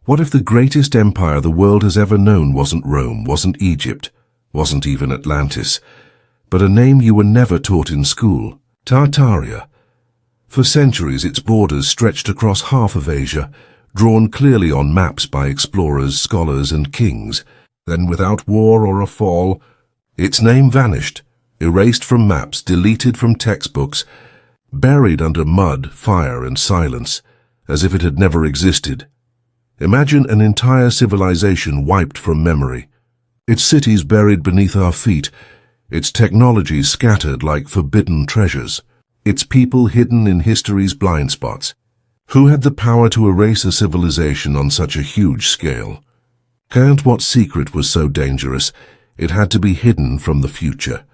What if the greatest empire the world has ever known wasn't Rome, wasn't Egypt, wasn't even Atlantis, but a name you were never taught in school? Tartaria. For centuries its borders stretched across half of Asia, drawn clearly on maps by explorers, scholars and kings. Then without war or a fall, its name vanished, erased from maps, deleted from textbooks, buried under mud, fire and silence, as if it had never existed. Imagine an entire civilization wiped from memory, its cities buried beneath our feet, its technologies scattered like forbidden treasures, its people hidden in history's blind spots. Who had the power to erase a civilization on such a huge scale? Count what secret was so dangerous, it had to be hidden from the future.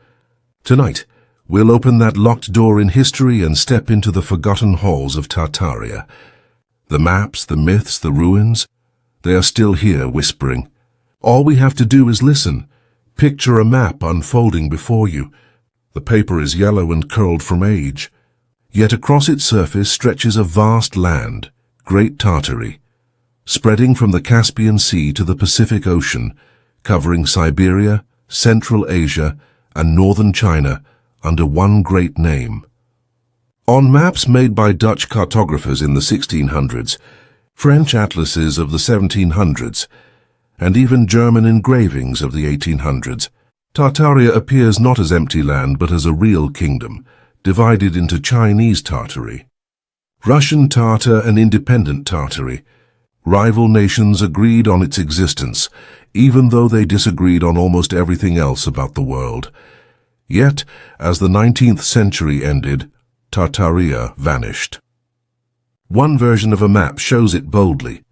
Tonight, we'll open that locked door in history and step into the forgotten halls of Tartaria. The maps, the myths, the ruins, they are still here whispering. All we have to do is listen. Picture a map unfolding before you. The paper is yellow and curled from age. Yet across its surface stretches a vast land, Great Tartary, spreading from the Caspian Sea to the Pacific Ocean, covering Siberia, Central Asia, and northern China under one great name. On maps made by Dutch cartographers in the 1600s, French atlases of the 1700s, and even German engravings of the 1800s, Tartaria appears not as empty land but as a real kingdom, divided into Chinese Tartary, Russian Tatar and independent Tartary. Rival nations agreed on its existence, even though they disagreed on almost everything else about the world. Yet, as the 19th century ended, Tartaria vanished. One version of a map shows it boldly.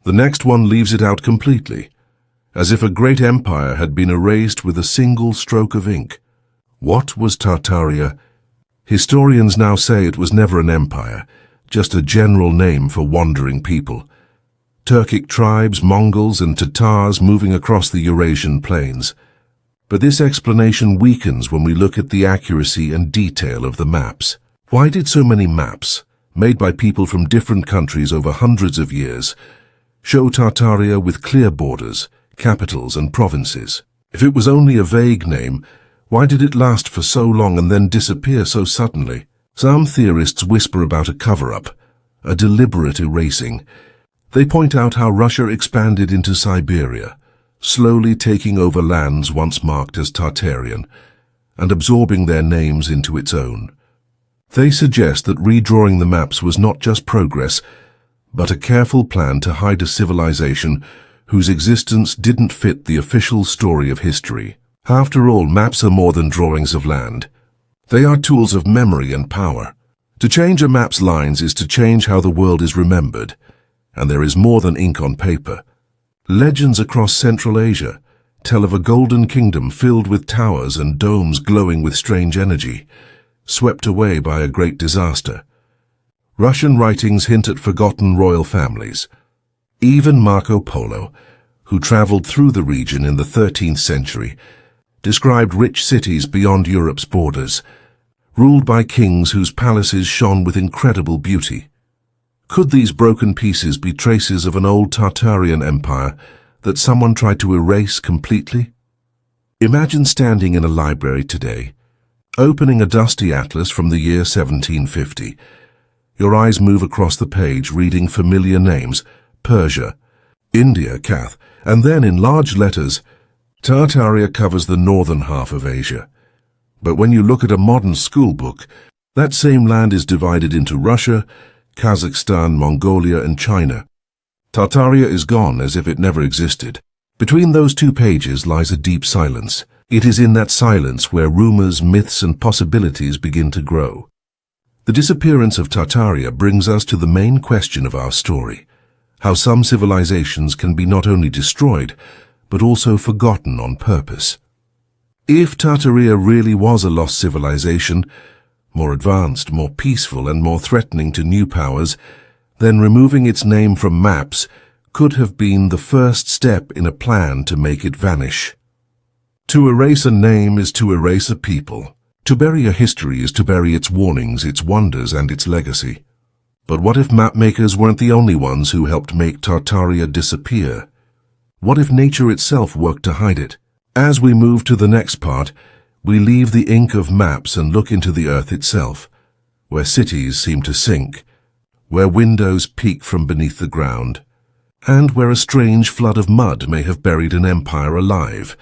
The next one leaves it out completely, as if a great empire had been erased with a single stroke of ink. What was Tartaria? Historians now say it was never an empire, just a general name for wandering people. Turkic tribes, Mongols and Tatars moving across the Eurasian plains. But this explanation weakens when we look at the accuracy and detail of the maps. Why did so many maps, made by people from different countries over hundreds of years, show Tartaria with clear borders, capitals and provinces? If it was only a vague name, why did it last for so long and then disappear so suddenly? Some theorists whisper about a cover-up, a deliberate erasing. They point out how Russia expanded into Siberia, slowly taking over lands once marked as Tartarian, and absorbing their names into its own. They suggest that redrawing the maps was not just progress, but a careful plan to hide a civilization whose existence didn't fit the official story of history. After all, maps are more than drawings of land. They are tools of memory and power. To change a map's lines is to change how the world is remembered, and there is more than ink on paper. Legends across Central Asia tell of a golden kingdom filled with towers and domes glowing with strange energy, swept away by a great disaster. Russian writings hint at forgotten royal families. Even Marco Polo, who traveled through the region in the 13th century, described rich cities beyond Europe's borders, ruled by kings whose palaces shone with incredible beauty. Could these broken pieces be traces of an old Tartarian empire that someone tried to erase completely? Imagine standing in a library today, opening a dusty atlas from the year 1750. Your eyes move across the page, reading familiar names: Persia, India, Cath, and then in large letters, Tartaria covers the northern half of Asia. But when you look at a modern school book, that same land is divided into Russia, Kazakhstan, Mongolia, and China. Tartaria is gone as if it never existed. Between those two pages lies a deep silence. It is in that silence where rumors, myths, and possibilities begin to grow. The disappearance of Tartaria brings us to the main question of our story: how some civilizations can be not only destroyed, but also forgotten on purpose. If Tartaria really was a lost civilization, more advanced, more peaceful, and more threatening to new powers, then removing its name from maps could have been the first step in a plan to make it vanish. To erase a name is to erase a people. To bury a history is to bury its warnings, its wonders, and its legacy. But what if mapmakers weren't the only ones who helped make Tartaria disappear? What if nature itself worked to hide it? As we move to the next part, we leave the ink of maps and look into the earth itself, where cities seem to sink, where windows peek from beneath the ground, and where a strange flood of mud may have buried an empire alive.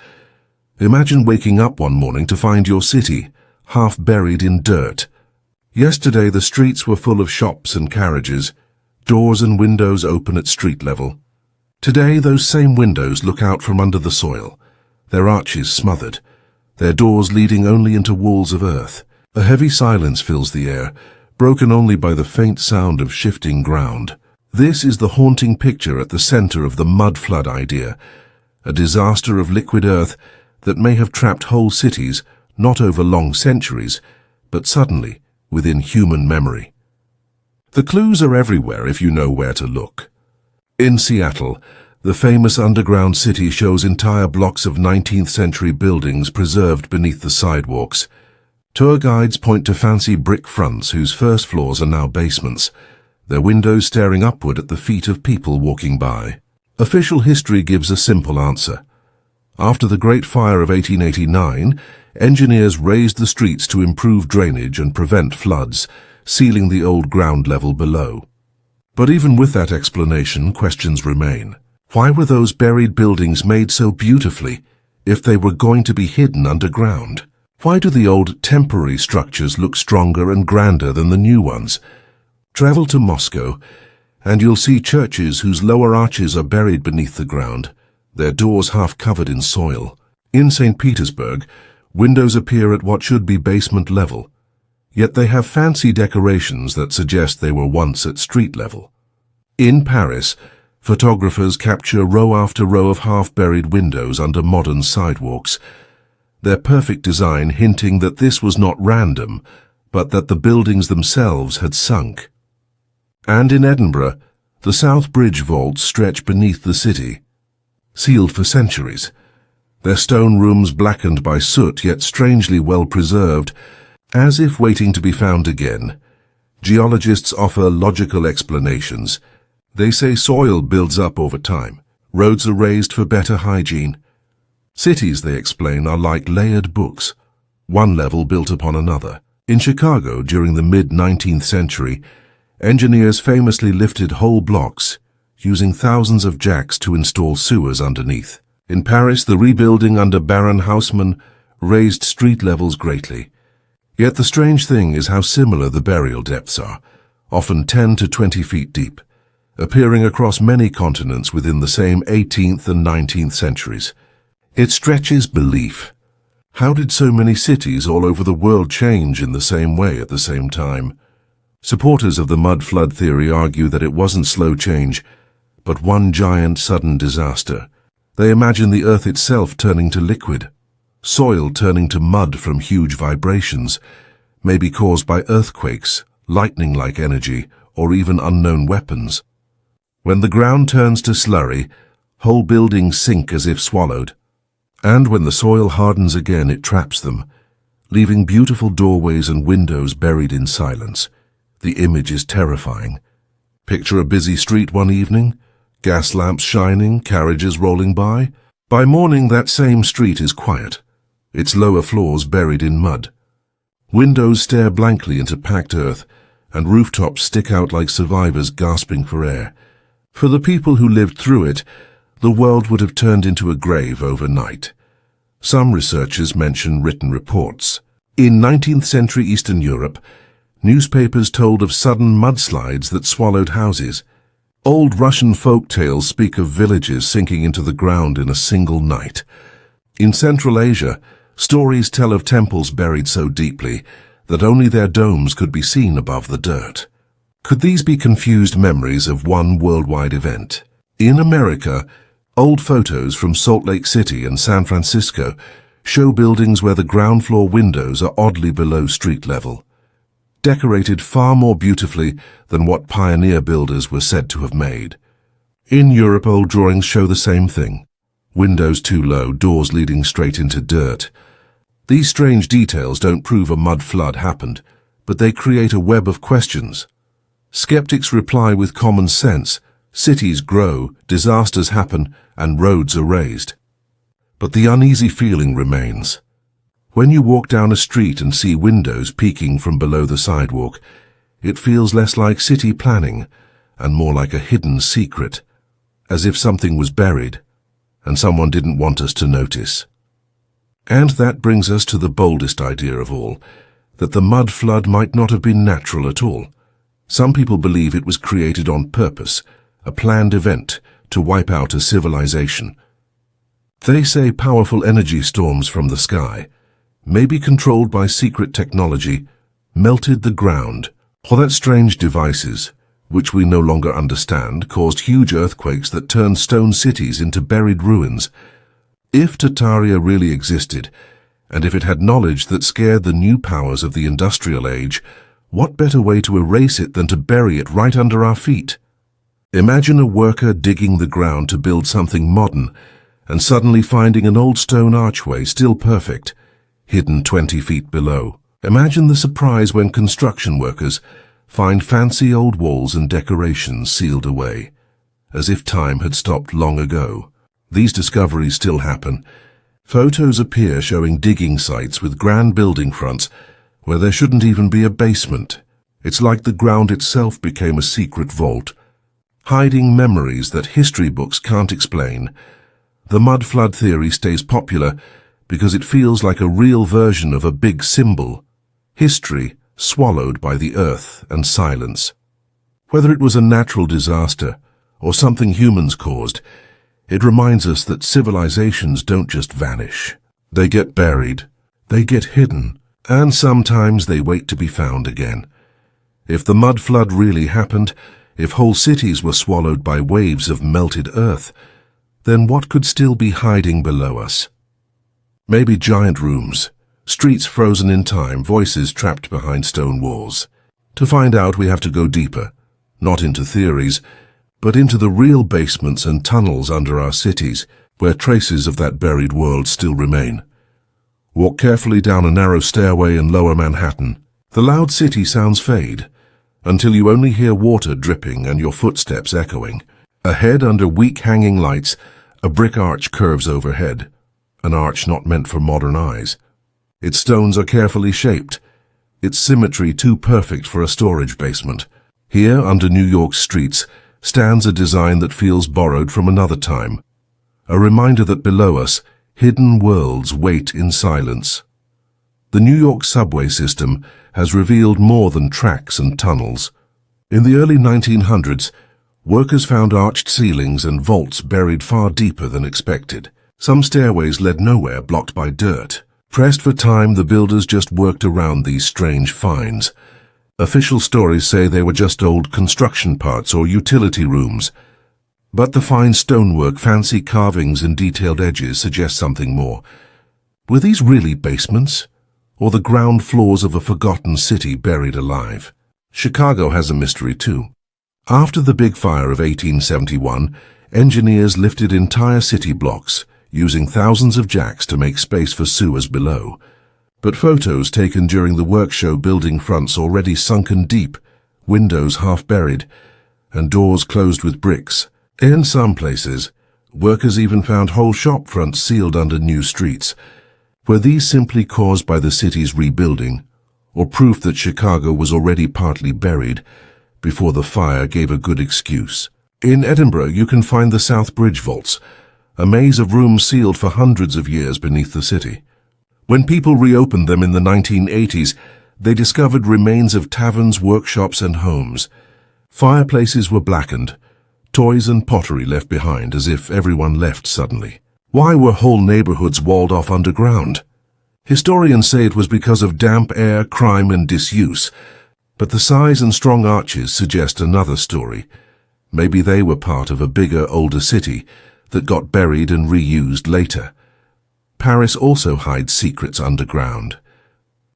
Imagine waking up one morning to find your city half buried in dirt. Yesterday the streets were full of shops and carriages, doors and windows open at street level. Today those same windows look out from under the soil, their arches smothered, their doors leading only into walls of earth. A heavy silence fills the air, broken only by the faint sound of shifting ground. This is the haunting picture at the center of the mud flood idea, a disaster of liquid earth that may have trapped whole cities, not over long centuries, but suddenly within human memory. The clues are everywhere if you know where to look. In Seattle, the famous underground city shows entire blocks of 19th century buildings preserved beneath the sidewalks. Tour guides point to fancy brick fronts whose first floors are now basements, their windows staring upward at the feet of people walking by. Official history gives a simple answer. After the Great Fire of 1889, engineers raised the streets to improve drainage and prevent floods, sealing the old ground level below. But even with that explanation, questions remain. Why were those buried buildings made so beautifully if they were going to be hidden underground? Why do the old temporary structures look stronger and grander than the new ones? Travel to Moscow, and you'll see churches whose lower arches are buried beneath the ground, their doors half covered in soil. In St. Petersburg, windows appear at what should be basement level, yet they have fancy decorations that suggest they were once at street level. In Paris, photographers capture row after row of half-buried windows under modern sidewalks, their perfect design hinting that this was not random, but that the buildings themselves had sunk. And in Edinburgh, the South Bridge vaults stretch beneath the city, sealed for centuries, their stone rooms blackened by soot yet strangely well preserved, as if waiting to be found again. Geologists offer logical explanations. They say soil builds up over time, roads are raised for better hygiene. Cities, they explain, are like layered books, one level built upon another. In Chicago, during the mid-19th century, engineers famously lifted whole blocks, using thousands of jacks to install sewers underneath. In Paris, the rebuilding under Baron Haussmann raised street levels greatly. Yet the strange thing is how similar the burial depths are, often 10 to 20 feet deep, appearing across many continents within the same 18th and 19th centuries. It stretches belief. How did so many cities all over the world change in the same way at the same time? Supporters of the mud flood theory argue that it wasn't slow change, but one giant sudden disaster. They imagine the earth itself turning to liquid, soil turning to mud from huge vibrations, maybe caused by earthquakes, lightning-like energy, or even unknown weapons. When the ground turns to slurry, whole buildings sink as if swallowed. And when the soil hardens again, it traps them, leaving beautiful doorways and windows buried in silence. The image is terrifying. Picture a busy street one evening, gas lamps shining, carriages rolling by. By morning, that same street is quiet, its lower floors buried in mud. Windows stare blankly into packed earth, and rooftops stick out like survivors gasping for air. For the people who lived through it, the world would have turned into a grave overnight. Some researchers mention written reports. In 19th century Eastern Europe, newspapers told of sudden mudslides that swallowed houses. Old Russian folk tales speak of villages sinking into the ground in a single night. In Central Asia, stories tell of temples buried so deeply that only their domes could be seen above the dirt. Could these be confused memories of one worldwide event? In America, old photos from Salt Lake City and San Francisco show buildings where the ground floor windows are oddly below street level, decorated far more beautifully than what pioneer builders were said to have made. In Europe, old drawings show the same thing. Windows too low, doors leading straight into dirt. These strange details don't prove a mud flood happened, but they create a web of questions. Skeptics reply with common sense. Cities grow, disasters happen, and roads are raised. But the uneasy feeling remains. When you walk down a street and see windows peeking from below the sidewalk, it feels less like city planning and more like a hidden secret, as if something was buried and someone didn't want us to notice. And that brings us to the boldest idea of all, that the mud flood might not have been natural at all. Some people believe it was created on purpose, a planned event to wipe out a civilization. They say powerful energy storms from the sky, maybe controlled by secret technology, melted the ground, or that strange devices, which we no longer understand, caused huge earthquakes that turned stone cities into buried ruins. If Tartaria really existed, and if it had knowledge that scared the new powers of the industrial age, what better way to erase it than to bury it right under our feet? Imagine a worker digging the ground to build something modern, and suddenly finding an old stone archway still perfect, hidden 20 feet below. Imagine the surprise when construction workers find fancy old walls and decorations sealed away, as if time had stopped long ago. These discoveries still happen. Photos appear showing digging sites with grand building fronts where there shouldn't even be a basement. It's like the ground itself became a secret vault, hiding memories that history books can't explain. The mud flood theory stays popular because it feels like a real version of a big symbol, history swallowed by the earth and silence. Whether it was a natural disaster or something humans caused, it reminds us that civilizations don't just vanish. They get buried, they get hidden, and sometimes they wait to be found again. If the mud flood really happened, if whole cities were swallowed by waves of melted earth, then what could still be hiding below us? Maybe giant rooms, streets frozen in time, voices trapped behind stone walls. To find out, we have to go deeper, not into theories, but into the real basements and tunnels under our cities, where traces of that buried world still remain. Walk carefully down a narrow stairway in lower Manhattan. The loud city sounds fade, until you only hear water dripping and your footsteps echoing. Ahead, under weak hanging lights, a brick arch curves overhead, an arch not meant for modern eyes. Its stones are carefully shaped, its symmetry too perfect for a storage basement. Here, under New York's streets, stands a design that feels borrowed from another time, a reminder that below us, hidden worlds wait in silence. The New York subway system has revealed more than tracks and tunnels. In the early 1900s, workers found arched ceilings and vaults buried far deeper than expected. Some stairways led nowhere, blocked by dirt. Pressed for time, the builders just worked around these strange finds. Official stories say they were just old construction parts or utility rooms. But the fine stonework, fancy carvings and detailed edges suggest something more. Were these really basements, or the ground floors of a forgotten city buried alive? Chicago has a mystery too. After the big fire of 1871, engineers lifted entire city blocks, using thousands of jacks to make space for sewers below. But photos taken during the work show building fronts already sunken deep, windows half buried, and doors closed with bricks. In some places, workers even found whole shop fronts sealed under new streets. Were these simply caused by the city's rebuilding, or proof that Chicago was already partly buried before the fire gave a good excuse? In Edinburgh, you can find the South Bridge vaults, a maze of rooms sealed for hundreds of years beneath the city. When people reopened them in the 1980s, they discovered remains of taverns, workshops, and homes. Fireplaces were blackened, toys and pottery left behind as if everyone left suddenly. Why were whole neighborhoods walled off underground? Historians say it was because of damp air, crime, and disuse, but the size and strong arches suggest another story. Maybe they were part of a bigger, older city that got buried and reused later. Paris also hides secrets underground.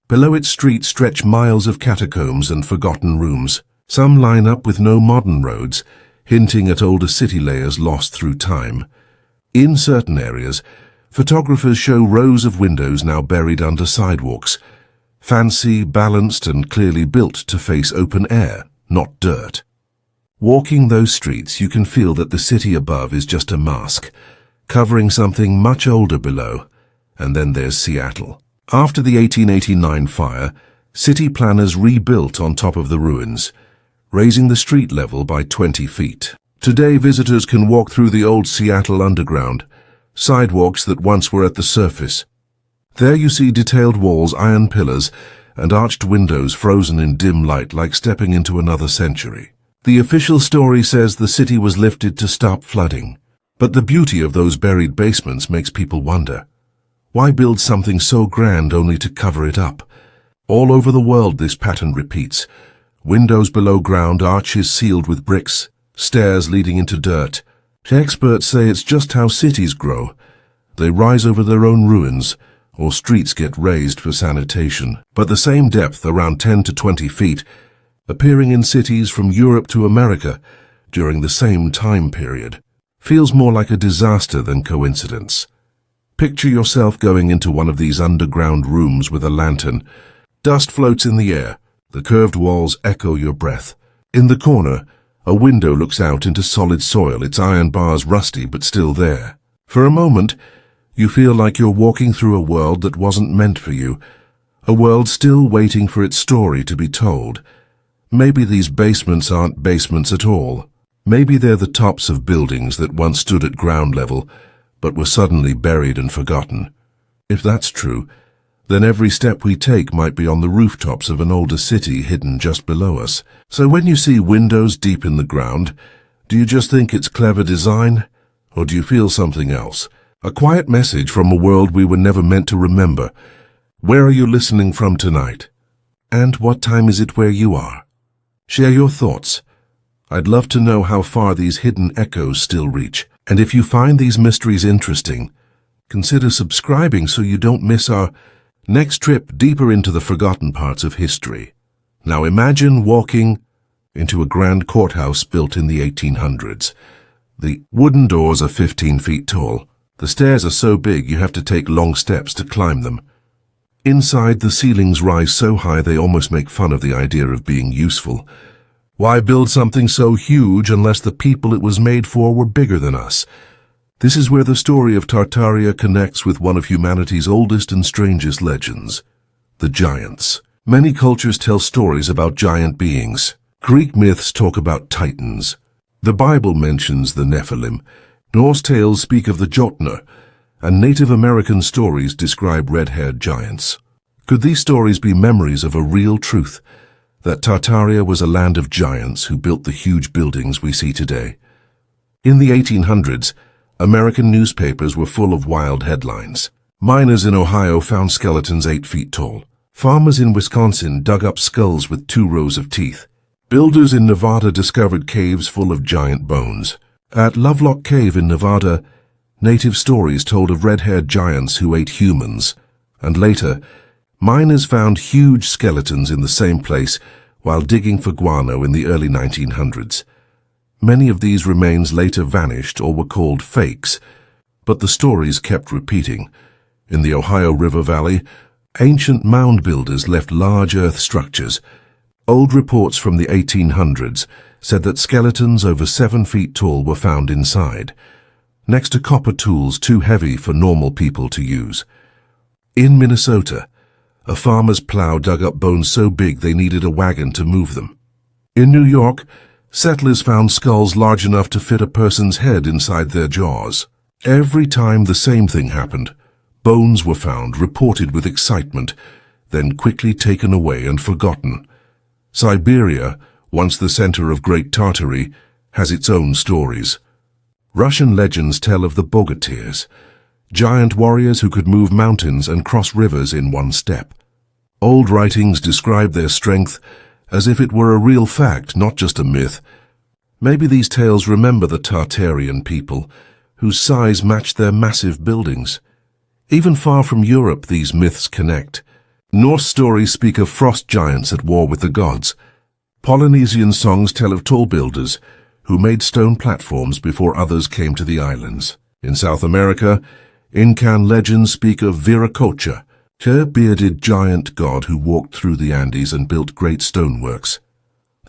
Below its streets stretch miles of catacombs and forgotten rooms. Some line up with no modern roads, hinting at older city layers lost through time. In certain areas, photographers show rows of windows now buried under sidewalks, fancy, balanced, and clearly built to face open air, not dirt. Walking those streets, you can feel that the city above is just a mask, covering something much older below. And then there's Seattle. After the 1889 fire, city planners rebuilt on top of the ruins, raising the street level by 20 feet. Today, visitors can walk through the old Seattle Underground, sidewalks that once were at the surface. There you see detailed walls, iron pillars, and arched windows frozen in dim light like stepping into another century. The official story says the city was lifted to stop flooding. But the beauty of those buried basements makes people wonder. Why build something so grand only to cover it up? All over the world this pattern repeats. Windows below ground, arches sealed with bricks, stairs leading into dirt. Experts say it's just how cities grow. They rise over their own ruins, or streets get raised for sanitation. But the same depth, around 10 to 20 feet, appearing in cities from Europe to America during the same time period, feels more like a disaster than coincidence. Picture yourself going into one of these underground rooms with a lantern. Dust floats in the air. The curved walls echo your breath. In the corner, a window looks out into solid soil, its iron bars rusty but still there. For a moment, you feel like you're walking through a world that wasn't meant for you, a world still waiting for its story to be told. Maybe these basements aren't basements at all. Maybe they're the tops of buildings that once stood at ground level, but were suddenly buried and forgotten. If that's true, then every step we take might be on the rooftops of an older city hidden just below us. So when you see windows deep in the ground, do you just think it's clever design? Or do you feel something else? A quiet message from a world we were never meant to remember. Where are you listening from tonight? And what time is it where you are? Share your thoughts. I'd love to know how far these hidden echoes still reach. And if you find these mysteries interesting, consider subscribing so you don't miss our next trip deeper into the forgotten parts of history. Now imagine walking into a grand courthouse built in the 1800s. The wooden doors are 15 feet tall. The stairs are so big you have to take long steps to climb them. Inside, the ceilings rise so high they almost make fun of the idea of being useful. Why build something so huge unless the people it was made for were bigger than us? This is where the story of Tartaria connects with one of humanity's oldest and strangest legends, the giants. Many cultures tell stories about giant beings. Greek myths talk about titans. The Bible mentions the Nephilim. Norse tales speak of the Jotnar, and Native American stories describe red-haired giants. Could these stories be memories of a real truth, that Tartaria was a land of giants who built the huge buildings we see today? In the 1800s, American newspapers were full of wild headlines. Miners in Ohio found skeletons 8 feet tall. Farmers in Wisconsin dug up skulls with 2 rows of teeth. Builders in Nevada discovered caves full of giant bones. At Lovelock Cave in Nevada, native stories told of red-haired giants who ate humans. And later, miners found huge skeletons in the same place while digging for guano in the early 1900s. Many of these remains later vanished or were called fakes, but the stories kept repeating. In the Ohio River Valley, ancient mound builders left large earth structures. Old reports from the 1800s said that skeletons over 7 feet tall were found inside, next to copper tools too heavy for normal people to use. In Minnesota, a farmer's plow dug up bones so big they needed a wagon to move them. In New York, settlers found skulls large enough to fit a person's head inside their jaws. Every time the same thing happened. Bones were found, reported with excitement, then quickly taken away and forgotten. Siberia, once the center of Great Tartary, has its own stories. Russian legends tell of the bogatirs, giant warriors who could move mountains and cross rivers in one step. Old writings describe their strength as if it were a real fact, not just a myth. Maybe these tales remember the Tartarian people, whose size matched their massive buildings. Even far from Europe, these myths connect. Norse stories speak of frost giants at war with the gods. Polynesian songs tell of tall builders who made stone platforms before others came to the islands. In South America, Incan legends speak of Viracocha, a bearded giant god who walked through the Andes and built great stoneworks.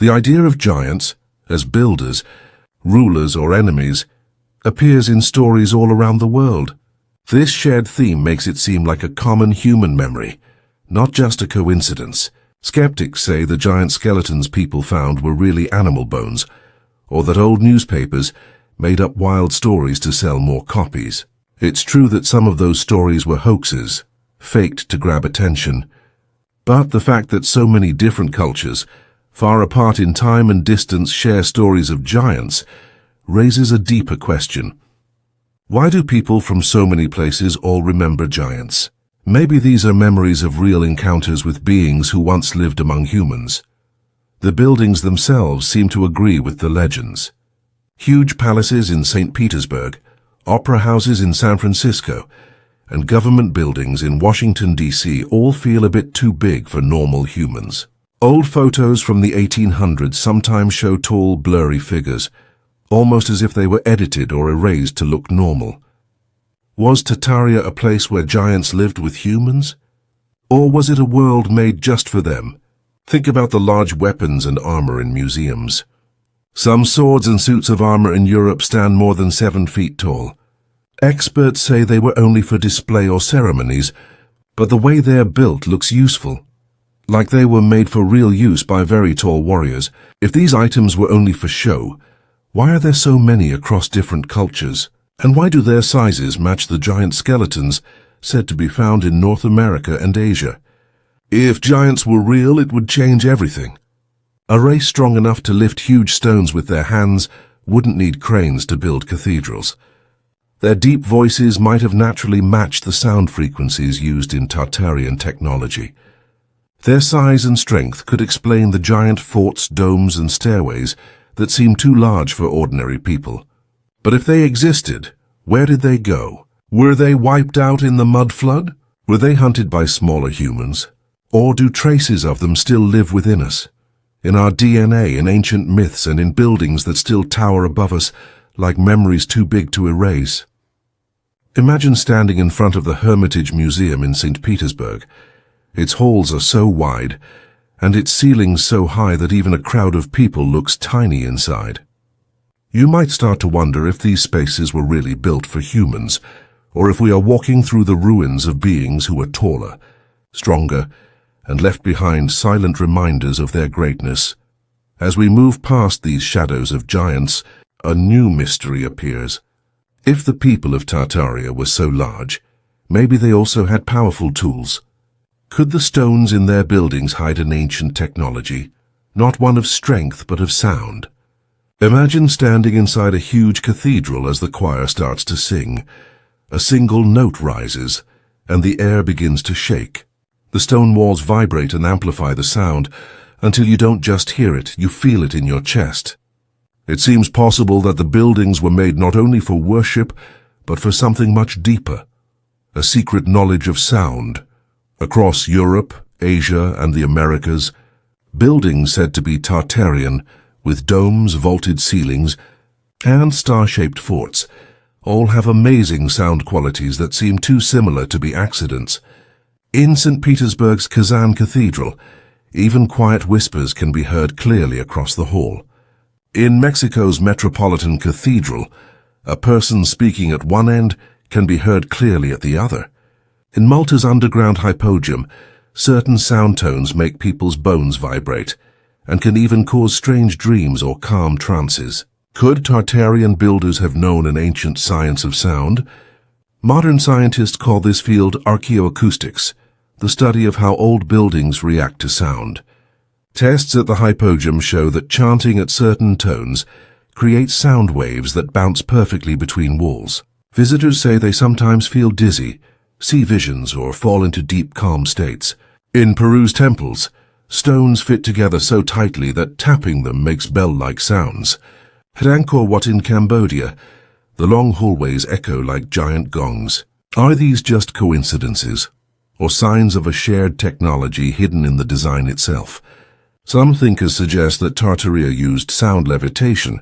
The idea of giants, as builders, rulers or enemies, appears in stories all around the world. This shared theme makes it seem like a common human memory, not just a coincidence. Skeptics say the giant skeletons people found were really animal bones, or that old newspapers made up wild stories to sell more copies. It's true that some of those stories were hoaxes, faked to grab attention. But the fact that so many different cultures, far apart in time and distance, share stories of giants raises a deeper question. Why do people from so many places all remember giants? Maybe these are memories of real encounters with beings who once lived among humans. The buildings themselves seem to agree with the legends. Huge palaces in St. Petersburg, opera houses in San Francisco, and government buildings in Washington, D.C. all feel a bit too big for normal humans. Old photos from the 1800s sometimes show tall, blurry figures, almost as if they were edited or erased to look normal. Was Tartaria a place where giants lived with humans? Or was it a world made just for them? Think about the large weapons and armor in museums. Some swords and suits of armor in Europe stand more than 7 feet tall. Experts say they were only for display or ceremonies, but the way they're built looks useful, like they were made for real use by very tall warriors. If these items were only for show, why are there so many across different cultures? And why do their sizes match the giant skeletons said to be found in North America and Asia? If giants were real, it would change everything. A race strong enough to lift huge stones with their hands wouldn't need cranes to build cathedrals. Their deep voices might have naturally matched the sound frequencies used in Tartarian technology. Their size and strength could explain the giant forts, domes, and stairways that seem too large for ordinary people. But if they existed, where did they go? Were they wiped out in the mud flood? Were they hunted by smaller humans? Or do traces of them still live within us? In our DNA, in ancient myths, and in buildings that still tower above us like memories too big to erase? Imagine standing in front of the Hermitage Museum in St. Petersburg. Its halls are so wide, and its ceilings so high that even a crowd of people looks tiny inside. You might start to wonder if these spaces were really built for humans, or if we are walking through the ruins of beings who are taller, stronger, and left behind silent reminders of their greatness. As we move past these shadows of giants, a new mystery appears. If the people of Tartaria were so large, maybe they also had powerful tools. Could the stones in their buildings hide an ancient technology, not one of strength but of sound? Imagine standing inside a huge cathedral as the choir starts to sing. A single note rises, and the air begins to shake. The stone walls vibrate and amplify the sound until you don't just hear it, you feel it in your chest. It seems possible that the buildings were made not only for worship, but for something much deeper, a secret knowledge of sound. Across Europe, Asia, and the Americas, buildings said to be Tartarian, with domes, vaulted ceilings, and star-shaped forts, all have amazing sound qualities that seem too similar to be accidents. In St. Petersburg's Kazan Cathedral, even quiet whispers can be heard clearly across the hall. In Mexico's Metropolitan Cathedral, a person speaking at one end can be heard clearly at the other. In Malta's underground hypogeum, certain sound tones make people's bones vibrate, and can even cause strange dreams or calm trances. Could Tartarian builders have known an ancient science of sound? Modern scientists call this field archaeoacoustics, the study of how old buildings react to sound. Tests at the hypogeum show that chanting at certain tones creates sound waves that bounce perfectly between walls. Visitors say they sometimes feel dizzy, see visions, or fall into deep, calm states. In Peru's temples, stones fit together so tightly that tapping them makes bell-like sounds. At Angkor Wat in Cambodia, the long hallways echo like giant gongs. Are these just coincidences, or signs of a shared technology hidden in the design itself? Some thinkers suggest that Tartaria used sound levitation,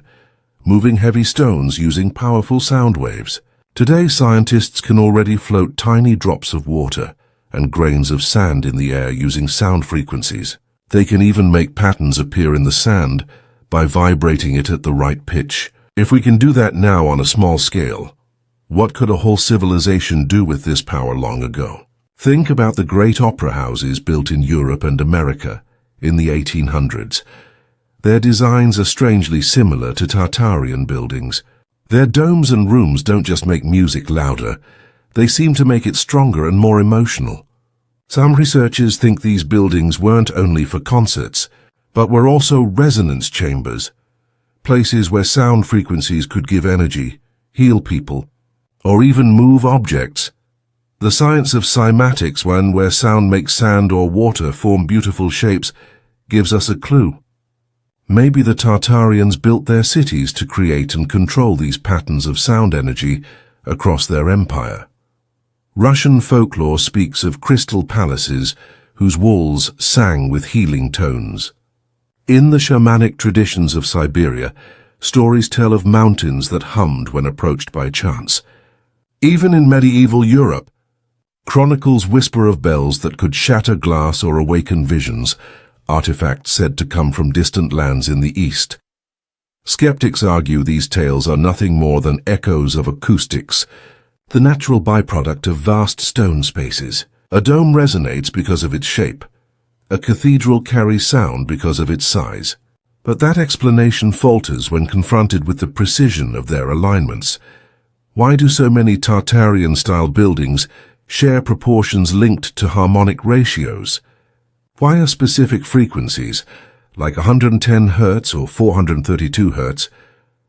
moving heavy stones using powerful sound waves. Today, scientists can already float tiny drops of water and grains of sand in the air using sound frequencies. They can even make patterns appear in the sand by vibrating it at the right pitch. If we can do that now on a small scale, what could a whole civilization do with this power long ago? Think about the great opera houses built in Europe and America in the 1800s. Their designs are strangely similar to Tartarian buildings. Their domes and rooms don't just make music louder, they seem to make it stronger and more emotional. Some researchers think these buildings weren't only for concerts, but were also resonance chambers, places where sound frequencies could give energy, heal people, or even move objects. The science of cymatics, where sound makes sand or water form beautiful shapes, gives us a clue. Maybe the Tartarians built their cities to create and control these patterns of sound energy across their empire. Russian folklore speaks of crystal palaces whose walls sang with healing tones. In the shamanic traditions of Siberia, stories tell of mountains that hummed when approached by chance. Even in medieval Europe, chronicles whisper of bells that could shatter glass or awaken visions, artifacts said to come from distant lands in the East. Skeptics argue these tales are nothing more than echoes of acoustics, the natural byproduct of vast stone spaces. A dome resonates because of its shape. A cathedral carries sound because of its size. But that explanation falters when confronted with the precision of their alignments. Why do so many Tartarian-style buildings share proportions linked to harmonic ratios? Why are specific frequencies, like 110 Hz or 432 Hz,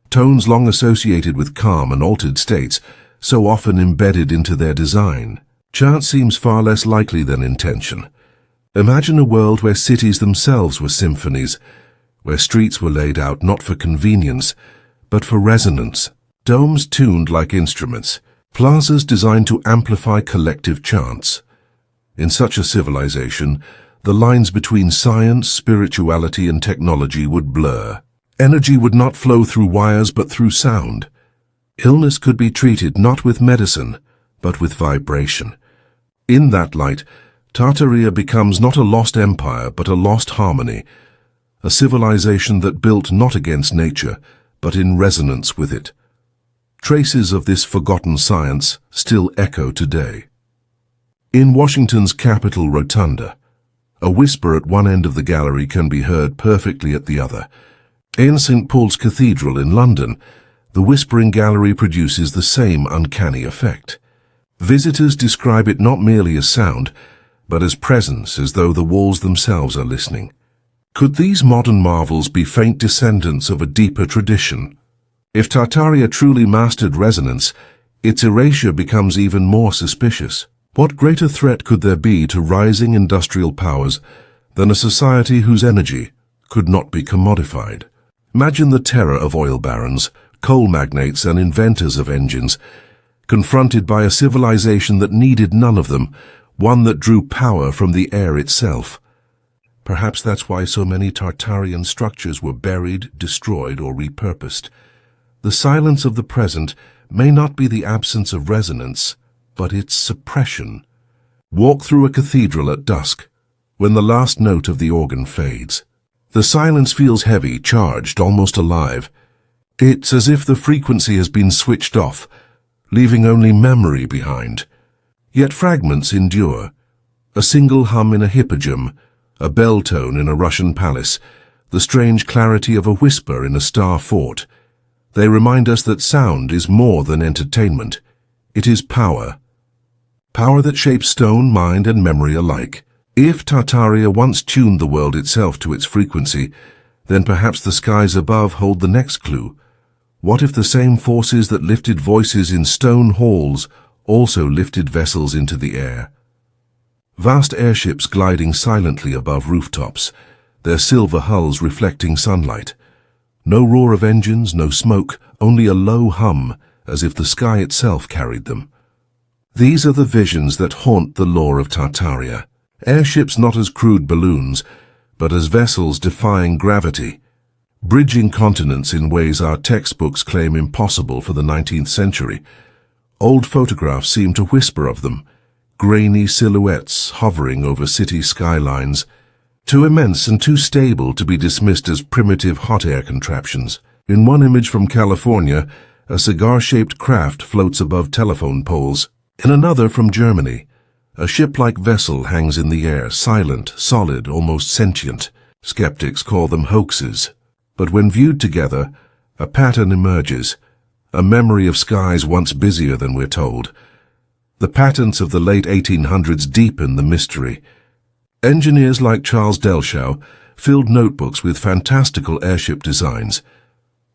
tones long associated with calm and altered states, so often embedded into their design? Chance seems far less likely than intention. Imagine a world where cities themselves were symphonies, where streets were laid out not for convenience, but for resonance, domes tuned like instruments, plazas designed to amplify collective chants. In such a civilization, the lines between science, spirituality, and technology would blur. Energy would not flow through wires but through sound. Illness could be treated not with medicine, but with vibration. In that light, Tartaria becomes not a lost empire, but a lost harmony, a civilization that built not against nature, but in resonance with it. Traces of this forgotten science still echo today. In Washington's Capitol Rotunda, a whisper at one end of the gallery can be heard perfectly at the other. In St. Paul's Cathedral in London, the whispering gallery produces the same uncanny effect. Visitors describe it not merely as sound, but as presence, as though the walls themselves are listening. Could these modern marvels be faint descendants of a deeper tradition? If Tartaria truly mastered resonance, its erasure becomes even more suspicious. What greater threat could there be to rising industrial powers than a society whose energy could not be commodified? Imagine the terror of oil barons, coal magnates, and inventors of engines, confronted by a civilization that needed none of them, one that drew power from the air itself. Perhaps that's why so many Tartarian structures were buried, destroyed, or repurposed. The silence of the present may not be the absence of resonance, but its suppression. Walk through a cathedral at dusk, when the last note of the organ fades. The silence feels heavy, charged, almost alive. It's as if the frequency has been switched off, leaving only memory behind. Yet fragments endure. A single hum in a hippogym, a bell tone in a Russian palace, the strange clarity of a whisper in a star fort. They remind us that sound is more than entertainment. It is power. Power that shapes stone, mind, and memory alike. If Tartaria once tuned the world itself to its frequency, then perhaps the skies above hold the next clue. What if the same forces that lifted voices in stone halls also lifted vessels into the air? Vast airships gliding silently above rooftops, their silver hulls reflecting sunlight. No roar of engines, no smoke, only a low hum, as if the sky itself carried them. These are the visions that haunt the lore of Tartaria. Airships not as crude balloons, but as vessels defying gravity, bridging continents in ways our textbooks claim impossible for the 19th century. Old photographs seem to whisper of them, grainy silhouettes hovering over city skylines. too immense and too stable to be dismissed as primitive hot air contraptions. In one image from California, a cigar-shaped craft floats above telephone poles. In another from Germany, a ship-like vessel hangs in the air, silent, solid, almost sentient. Skeptics call them hoaxes. But when viewed together, a pattern emerges, a memory of skies once busier than we're told. The patents of the late 1800s deepen the mystery. Engineers like Charles Delshow filled notebooks with fantastical airship designs,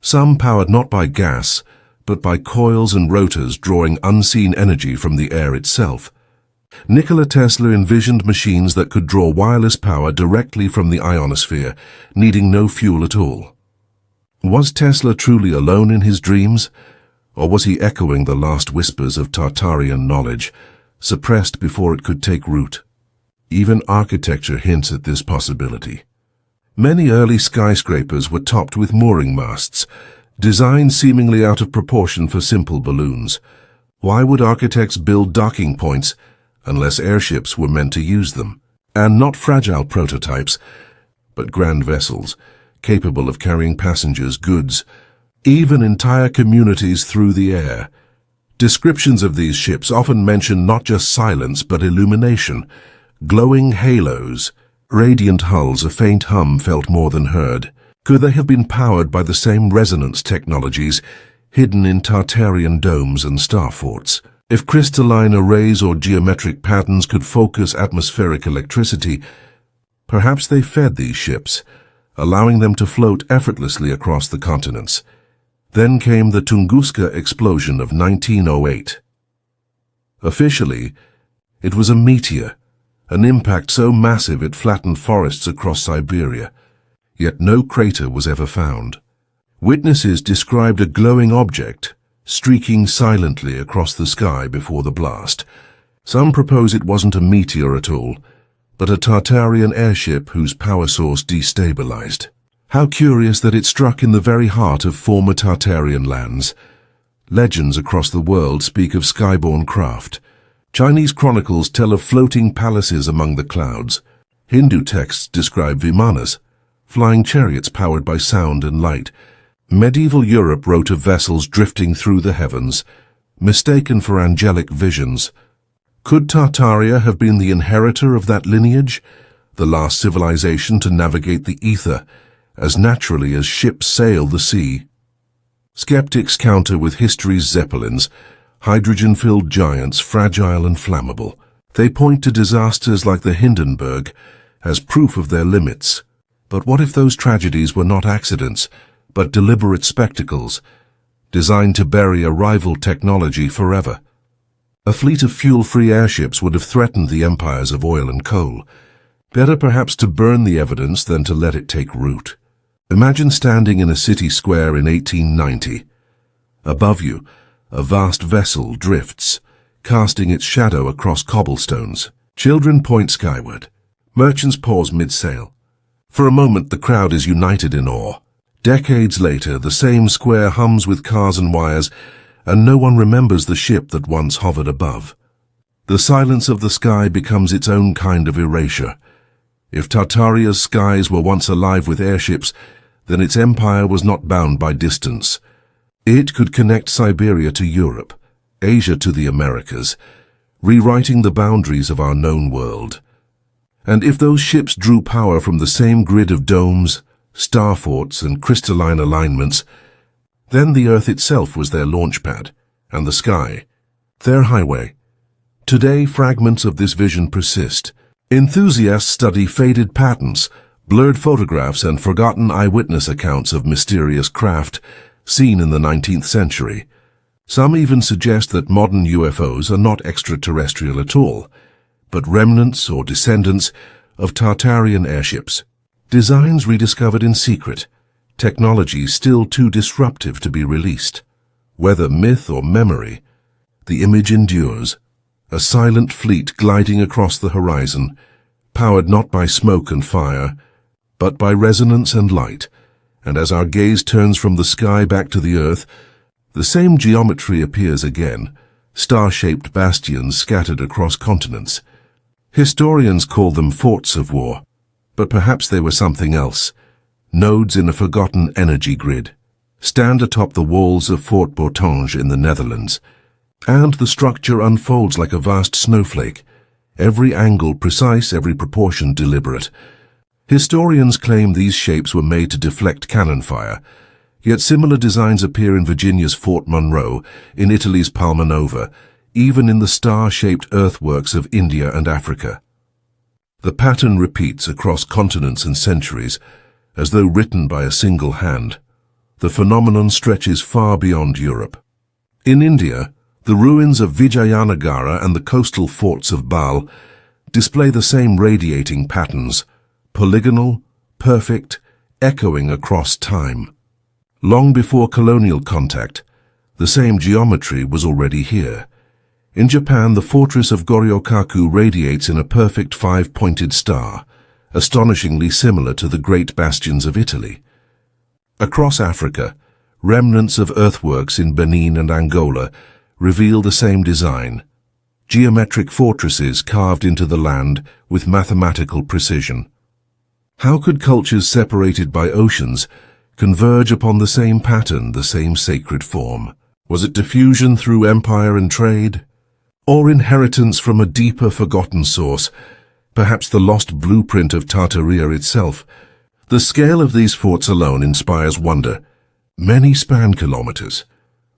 some powered not by gas, but by coils and rotors drawing unseen energy from the air itself. Nikola Tesla envisioned machines that could draw wireless power directly from the ionosphere, needing no fuel at all. Was Tesla truly alone in his dreams, or was he echoing the last whispers of Tartarian knowledge, suppressed before it could take root? Even architecture hints at this possibility. Many early skyscrapers were topped with mooring masts, designed seemingly out of proportion for simple balloons. Why would architects build docking points unless airships were meant to use them? And not fragile prototypes, but grand vessels, capable of carrying passengers, goods, even entire communities through the air. Descriptions of these ships often mention not just silence but illumination, glowing halos, radiant hulls, a faint hum felt more than heard. Could they have been powered by the same resonance technologies hidden in Tartarian domes and star forts? If crystalline arrays or geometric patterns could focus atmospheric electricity, perhaps they fed these ships, allowing them to float effortlessly across the continents. Then came the Tunguska explosion of 1908. Officially, it was a meteor, an impact so massive it flattened forests across Siberia, yet no crater was ever found. Witnesses described a glowing object, streaking silently across the sky before the blast. Some propose it wasn't a meteor at all, but a Tartarian airship whose power source destabilized. How curious that it struck in the very heart of former Tartarian lands. Legends across the world speak of skyborne craft. Chinese chronicles tell of floating palaces among the clouds. Hindu texts describe vimanas, flying chariots powered by sound and light. Medieval Europe wrote of vessels drifting through the heavens, mistaken for angelic visions. Could Tartaria have been the inheritor of that lineage, the last civilization to navigate the ether as naturally as ships sail the sea? Skeptics counter with history's zeppelins, hydrogen-filled giants, fragile and flammable. They point to disasters like the Hindenburg as proof of their limits. But what if those tragedies were not accidents, but deliberate spectacles, designed to bury a rival technology forever? A fleet of fuel-free airships would have threatened the empires of oil and coal. Better perhaps to burn the evidence than to let it take root. Imagine standing in a city square in 1890. Above you, a vast vessel drifts, casting its shadow across cobblestones. Children point skyward. Merchants pause mid-sail. For a moment, the crowd is united in awe. Decades later, the same square hums with cars and wires, and no one remembers the ship that once hovered above. The silence of the sky becomes its own kind of erasure. If Tartaria's skies were once alive with airships, then its empire was not bound by distance. It could connect Siberia to Europe, Asia to the Americas, rewriting the boundaries of our known world. And if those ships drew power from the same grid of domes, star forts, and crystalline alignments, then the Earth itself was their launch pad, and the sky, their highway. Today, fragments of this vision persist. Enthusiasts study faded patents, blurred photographs, and forgotten eyewitness accounts of mysterious craft seen in the 19th century. Some even suggest that modern UFOs are not extraterrestrial at all, but remnants or descendants of Tartarian airships. Designs rediscovered in secret, technology still too disruptive to be released. Whether myth or memory, the image endures. A silent fleet gliding across the horizon, powered not by smoke and fire, but by resonance and light. And as our gaze turns from the sky back to the earth, the same geometry appears again, star-shaped bastions scattered across continents. Historians call them forts of war. But perhaps they were something else. Nodes in a forgotten energy grid stand atop the walls of Fort Bourtange in the Netherlands, and the structure unfolds like a vast snowflake, every angle precise, every proportion deliberate. Historians claim these shapes were made to deflect cannon fire, yet similar designs appear in Virginia's Fort Monroe, in Italy's Palma Nova, even in the star-shaped earthworks of India and Africa. The pattern repeats across continents and centuries, as though written by a single hand. The phenomenon stretches far beyond Europe. In India, the ruins of Vijayanagara and the coastal forts of Bal display the same radiating patterns, polygonal, perfect, echoing across time. Long before colonial contact, the same geometry was already here. In Japan, the fortress of Goryokaku radiates in a perfect five-pointed star, astonishingly similar to the great bastions of Italy. Across Africa, remnants of earthworks in Benin and Angola reveal the same design, geometric fortresses carved into the land with mathematical precision. How could cultures separated by oceans converge upon the same pattern, the same sacred form? Was it diffusion through empire and trade? Or inheritance from a deeper forgotten source, perhaps the lost blueprint of Tartaria itself? The scale of these forts alone inspires wonder. Many span kilometers,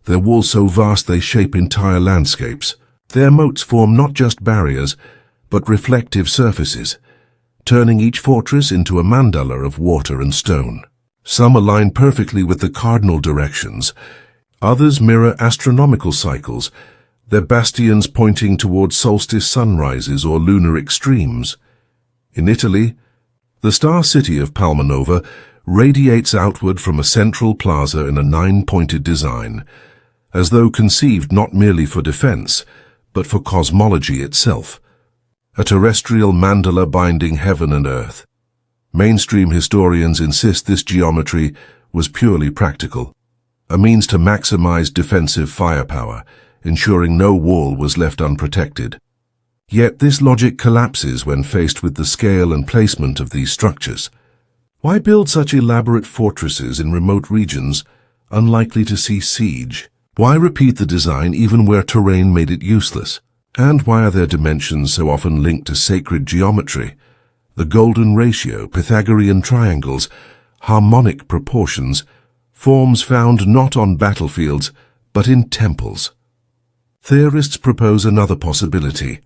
their walls so vast they shape entire landscapes. Their moats form not just barriers, but reflective surfaces, turning each fortress into a mandala of water and stone. Some align perfectly with the cardinal directions, others mirror astronomical cycles, their bastions pointing towards solstice sunrises or lunar extremes. In Italy, the star city of Palma Nova radiates outward from a central plaza in a nine-pointed design, as though conceived not merely for defense, but for cosmology itself, a terrestrial mandala binding heaven and earth. Mainstream historians insist this geometry was purely practical, a means to maximize defensive firepower, ensuring no wall was left unprotected. Yet this logic collapses when faced with the scale and placement of these structures. Why build such elaborate fortresses in remote regions unlikely to see siege? Why repeat the design even where terrain made it useless? And why are their dimensions so often linked to sacred geometry? The golden ratio, Pythagorean triangles, harmonic proportions, forms found not on battlefields but in temples. Theorists propose another possibility,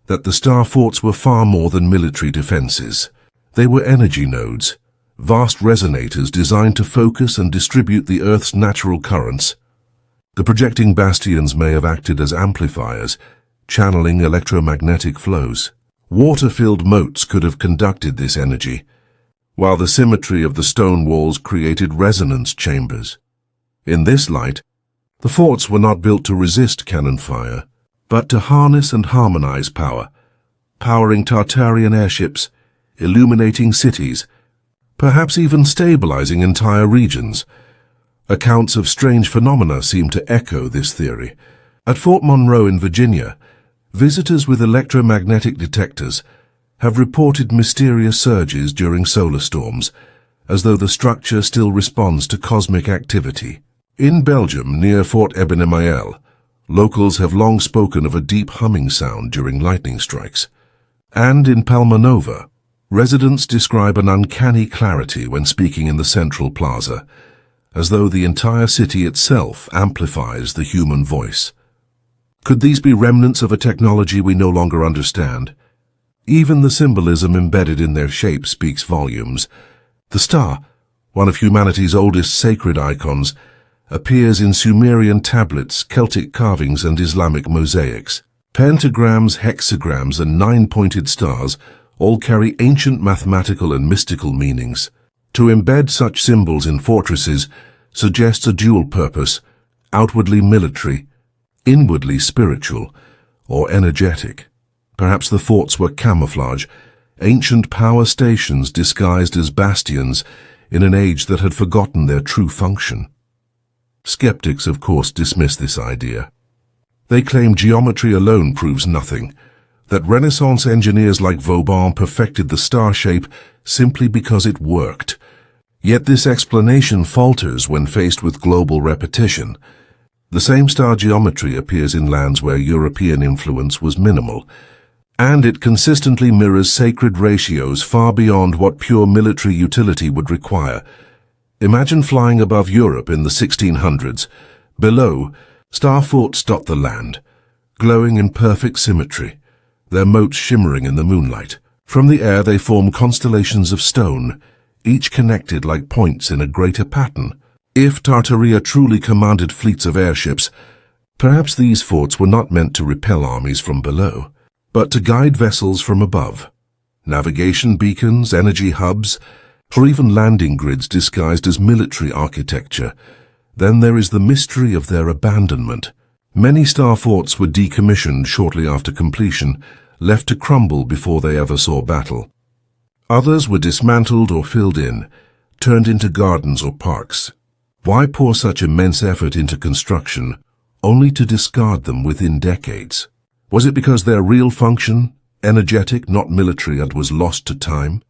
that the star forts were far more than military defenses. They were energy nodes, vast resonators designed to focus and distribute the Earth's natural currents. The projecting bastions may have acted as amplifiers, channeling electromagnetic flows. Water-filled moats could have conducted this energy, while the symmetry of the stone walls created resonance chambers. In this light, the forts were not built to resist cannon fire, but to harness and harmonize power, powering Tartarian airships, illuminating cities, perhaps even stabilizing entire regions. Accounts of strange phenomena seem to echo this theory. At Fort Monroe in Virginia, visitors with electromagnetic detectors have reported mysterious surges during solar storms, as though the structure still responds to cosmic activity. In Belgium, near Fort Ebenemayel, locals have long spoken of a deep humming sound during lightning strikes. And in Palma Nova, residents describe an uncanny clarity when speaking in the central plaza, as though the entire city itself amplifies the human voice. Could these be remnants of a technology we no longer understand? Even the symbolism embedded in their shape speaks volumes. The star, one of humanity's oldest sacred icons, appears in Sumerian tablets, Celtic carvings, and Islamic mosaics. Pentagrams, hexagrams, and nine-pointed stars all carry ancient mathematical and mystical meanings. To embed such symbols in fortresses suggests a dual purpose, outwardly military, inwardly spiritual, or energetic. Perhaps the forts were camouflage, ancient power stations disguised as bastions in an age that had forgotten their true function. Skeptics, of course, dismiss this idea. They claim geometry alone proves nothing. that Renaissance engineers like Vauban perfected the star shape simply because it worked. Yet this explanation falters when faced with global repetition. The same star geometry appears in lands where European influence was minimal, and it consistently mirrors sacred ratios far beyond what pure military utility would require. Imagine flying above Europe in the 1600s. Below, star forts dot the land, glowing in perfect symmetry, their moats shimmering in the moonlight. From the air they form constellations of stone, each connected like points in a greater pattern. If Tartaria truly commanded fleets of airships, perhaps these forts were not meant to repel armies from below, but to guide vessels from above. Navigation beacons, energy hubs, or even landing grids disguised as military architecture. Then there is the mystery of their abandonment. Many star forts were decommissioned shortly after completion, left to crumble before they ever saw battle. Others were dismantled or filled in, turned into gardens or parks. Why pour such immense effort into construction, only to discard them within decades? Was it because their real function, energetic, not military, and was lost to time?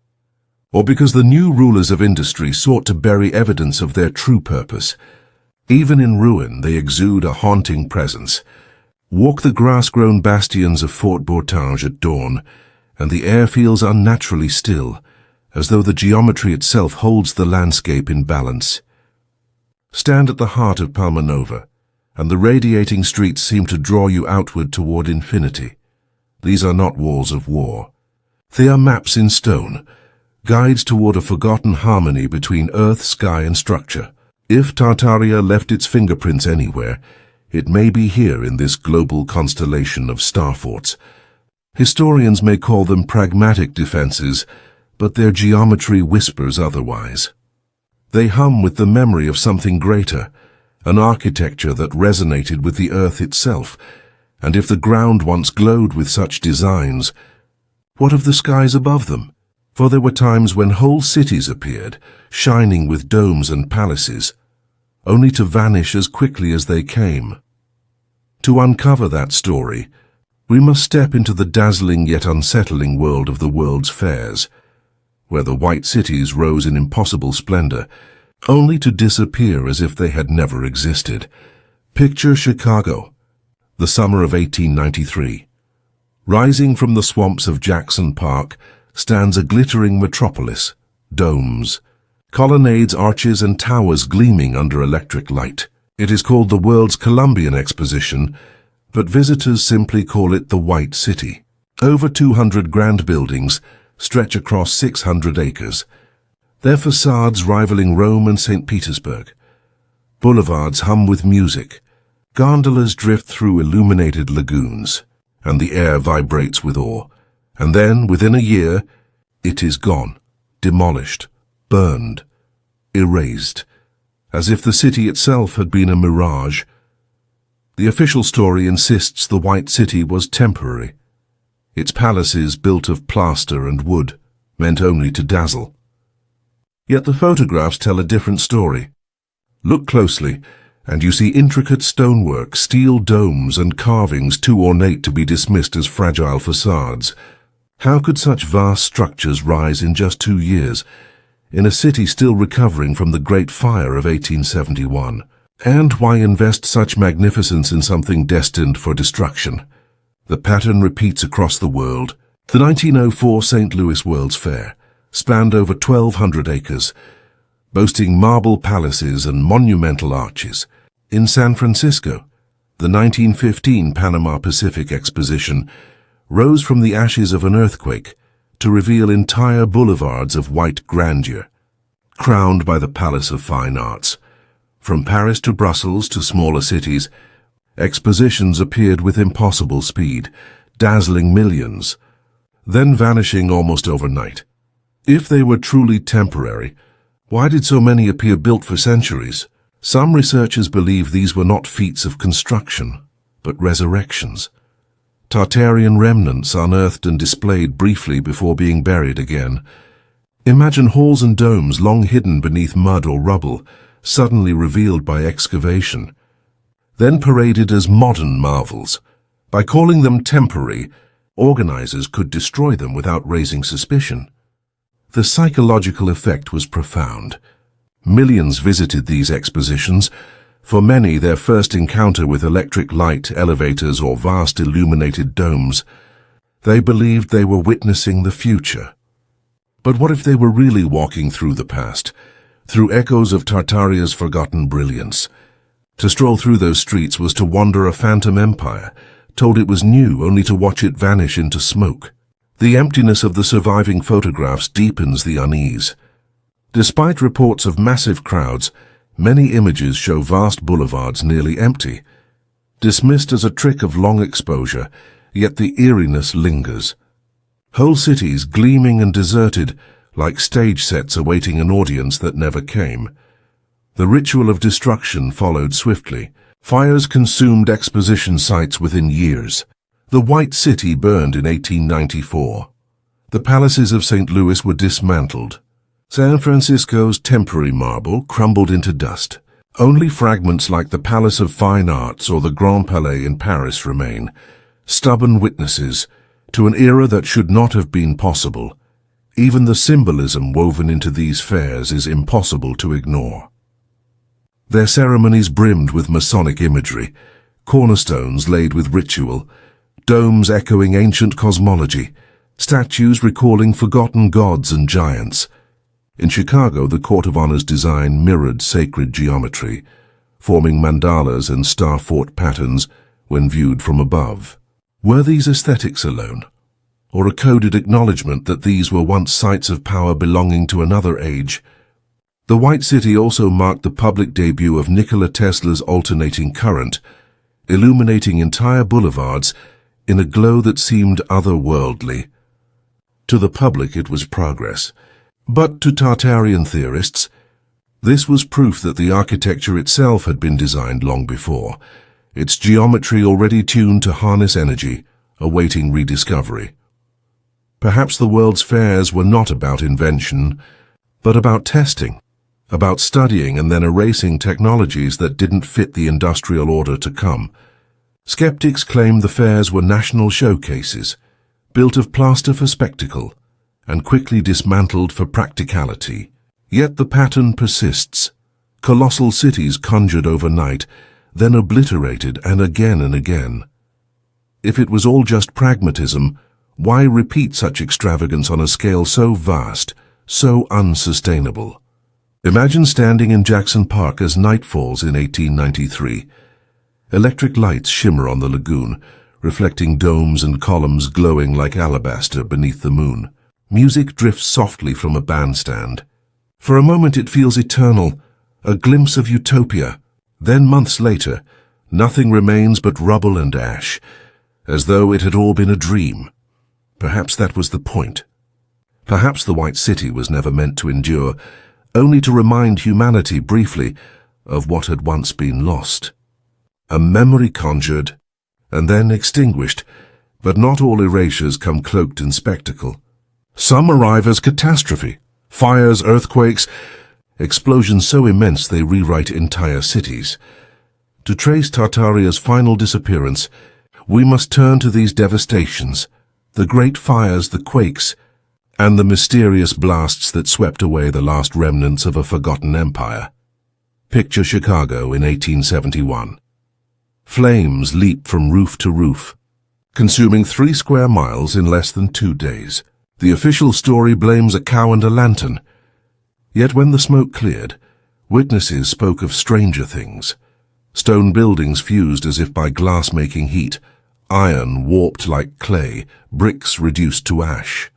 Or because the new rulers of industry sought to bury evidence of their true purpose? Even in ruin, they exude a haunting presence. Walk the grass-grown bastions of Fort Bourtange at dawn, and the air feels unnaturally still, as though the geometry itself holds the landscape in balance. Stand at the heart of Palma Nova, and the radiating streets seem to draw you outward toward infinity. These are not walls of war. They are maps in stone, guides toward a forgotten harmony between earth, sky, and structure. If Tartaria left its fingerprints anywhere, it may be here in this global constellation of star forts. Historians may call them pragmatic defenses, but their geometry whispers otherwise. They hum with the memory of something greater, an architecture that resonated with the earth itself. And if the ground once glowed with such designs, what of the skies above them? For there were times when whole cities appeared, shining with domes and palaces, only to vanish as quickly as they came. To uncover that story, we must step into the dazzling yet unsettling world of the world's fairs, where the white cities rose in impossible splendor, only to disappear as if they had never existed. Picture Chicago, the summer of 1893. Rising from the swamps of Jackson Park stands a glittering metropolis, domes, colonnades, arches, and towers gleaming under electric light. It is called the World's Columbian Exposition, but visitors simply call it the White City. Over 200 grand buildings stretch across 600 acres, their facades rivaling Rome and St. Petersburg. Boulevards hum with music, gondolas drift through illuminated lagoons, and the air vibrates with awe. And then, within a year, it is gone, demolished, burned, erased, as if the city itself had been a mirage. The official story insists the White City was temporary, its palaces built of plaster and wood, meant only to dazzle. Yet the photographs tell a different story. Look closely, and you see intricate stonework, steel domes, and carvings too ornate to be dismissed as fragile facades. How could such vast structures rise in just 2 years, in a city still recovering from the Great Fire of 1871? And why invest such magnificence in something destined for destruction? The pattern repeats across the world. The 1904 St. Louis World's Fair spanned over 1,200 acres, boasting marble palaces and monumental arches. In San Francisco, the 1915 Panama Pacific Exposition rose from the ashes of an earthquake to reveal entire boulevards of white grandeur, crowned by the Palace of Fine Arts. From Paris to Brussels to smaller cities, expositions appeared with impossible speed, dazzling millions, then vanishing almost overnight. If they were truly temporary, why did so many appear built for centuries? Some researchers believe these were not feats of construction, but resurrections. Tartarian remnants unearthed and displayed briefly before being buried again. Imagine halls and domes long hidden beneath mud or rubble, suddenly revealed by excavation, then paraded as modern marvels. By calling them temporary, Organizers could destroy them without raising suspicion. The psychological effect was profound. Millions visited these expositions. For many, their first encounter with electric light, elevators, or vast illuminated domes. They believed they were witnessing the future. But what if they were really walking through the past, through echoes of Tartaria's forgotten brilliance? To stroll through those streets was to wander a phantom empire, told it was new only to watch it vanish into smoke. The emptiness of the surviving photographs deepens the unease. Despite reports of massive crowds, many images show vast boulevards nearly empty. Dismissed as a trick of long exposure, yet the eeriness lingers. Whole cities gleaming and deserted, like stage sets awaiting an audience that never came. The ritual of destruction followed swiftly. Fires consumed exposition sites within years. The White City burned in 1894. The palaces of St. Louis were dismantled. San Francisco's temporary marble crumbled into dust. Only fragments like the Palace of Fine Arts or the Grand Palais in Paris remain, stubborn witnesses to an era that should not have been possible. Even the symbolism woven into these fairs is impossible to ignore. Their ceremonies brimmed with Masonic imagery, cornerstones laid with ritual, domes echoing ancient cosmology, statues recalling forgotten gods and giants. In Chicago, the Court of Honor's design mirrored sacred geometry, forming mandalas and star-fort patterns when viewed from above. Were these aesthetics alone, or a coded acknowledgement that these were once sites of power belonging to another age? The White City also marked the public debut of Nikola Tesla's alternating current, illuminating entire boulevards in a glow that seemed otherworldly. To the public it was progress, but to Tartarian theorists, this was proof that the architecture itself had been designed long before, its geometry already tuned to harness energy, awaiting rediscovery. Perhaps the world's fairs were not about invention, but about testing, about studying and then erasing technologies that didn't fit the industrial order to come. Skeptics claimed the fairs were national showcases, built of plaster for spectacle, and quickly dismantled for practicality. Yet the pattern persists. Colossal cities conjured overnight, then obliterated and again. If it was all just pragmatism, why repeat such extravagance on a scale so vast, so unsustainable? Imagine standing in Jackson Park as night falls in 1893. Electric lights shimmer on the lagoon, reflecting domes and columns glowing like alabaster beneath the moon. Music drifts softly from a bandstand. For a moment it feels eternal, a glimpse of utopia. Then months later, nothing remains but rubble and ash, as though it had all been a dream. Perhaps that was the point. Perhaps the White City was never meant to endure, only to remind humanity briefly of what had once been lost. A memory conjured, and then extinguished, but not all erasures come cloaked in spectacle. Some arrive as catastrophe, fires, earthquakes, explosions so immense they rewrite entire cities. To trace Tartaria's final disappearance, we must turn to these devastations, the great fires, the quakes, and the mysterious blasts that swept away the last remnants of a forgotten empire. Picture Chicago in 1871. Flames leap from roof to roof, consuming 3 square miles in less than 2 days. The official story blames a cow and a lantern. Yet when the smoke cleared, witnesses spoke of stranger things. Stone buildings fused as if by glass-making heat, iron warped like clay, bricks reduced to ash.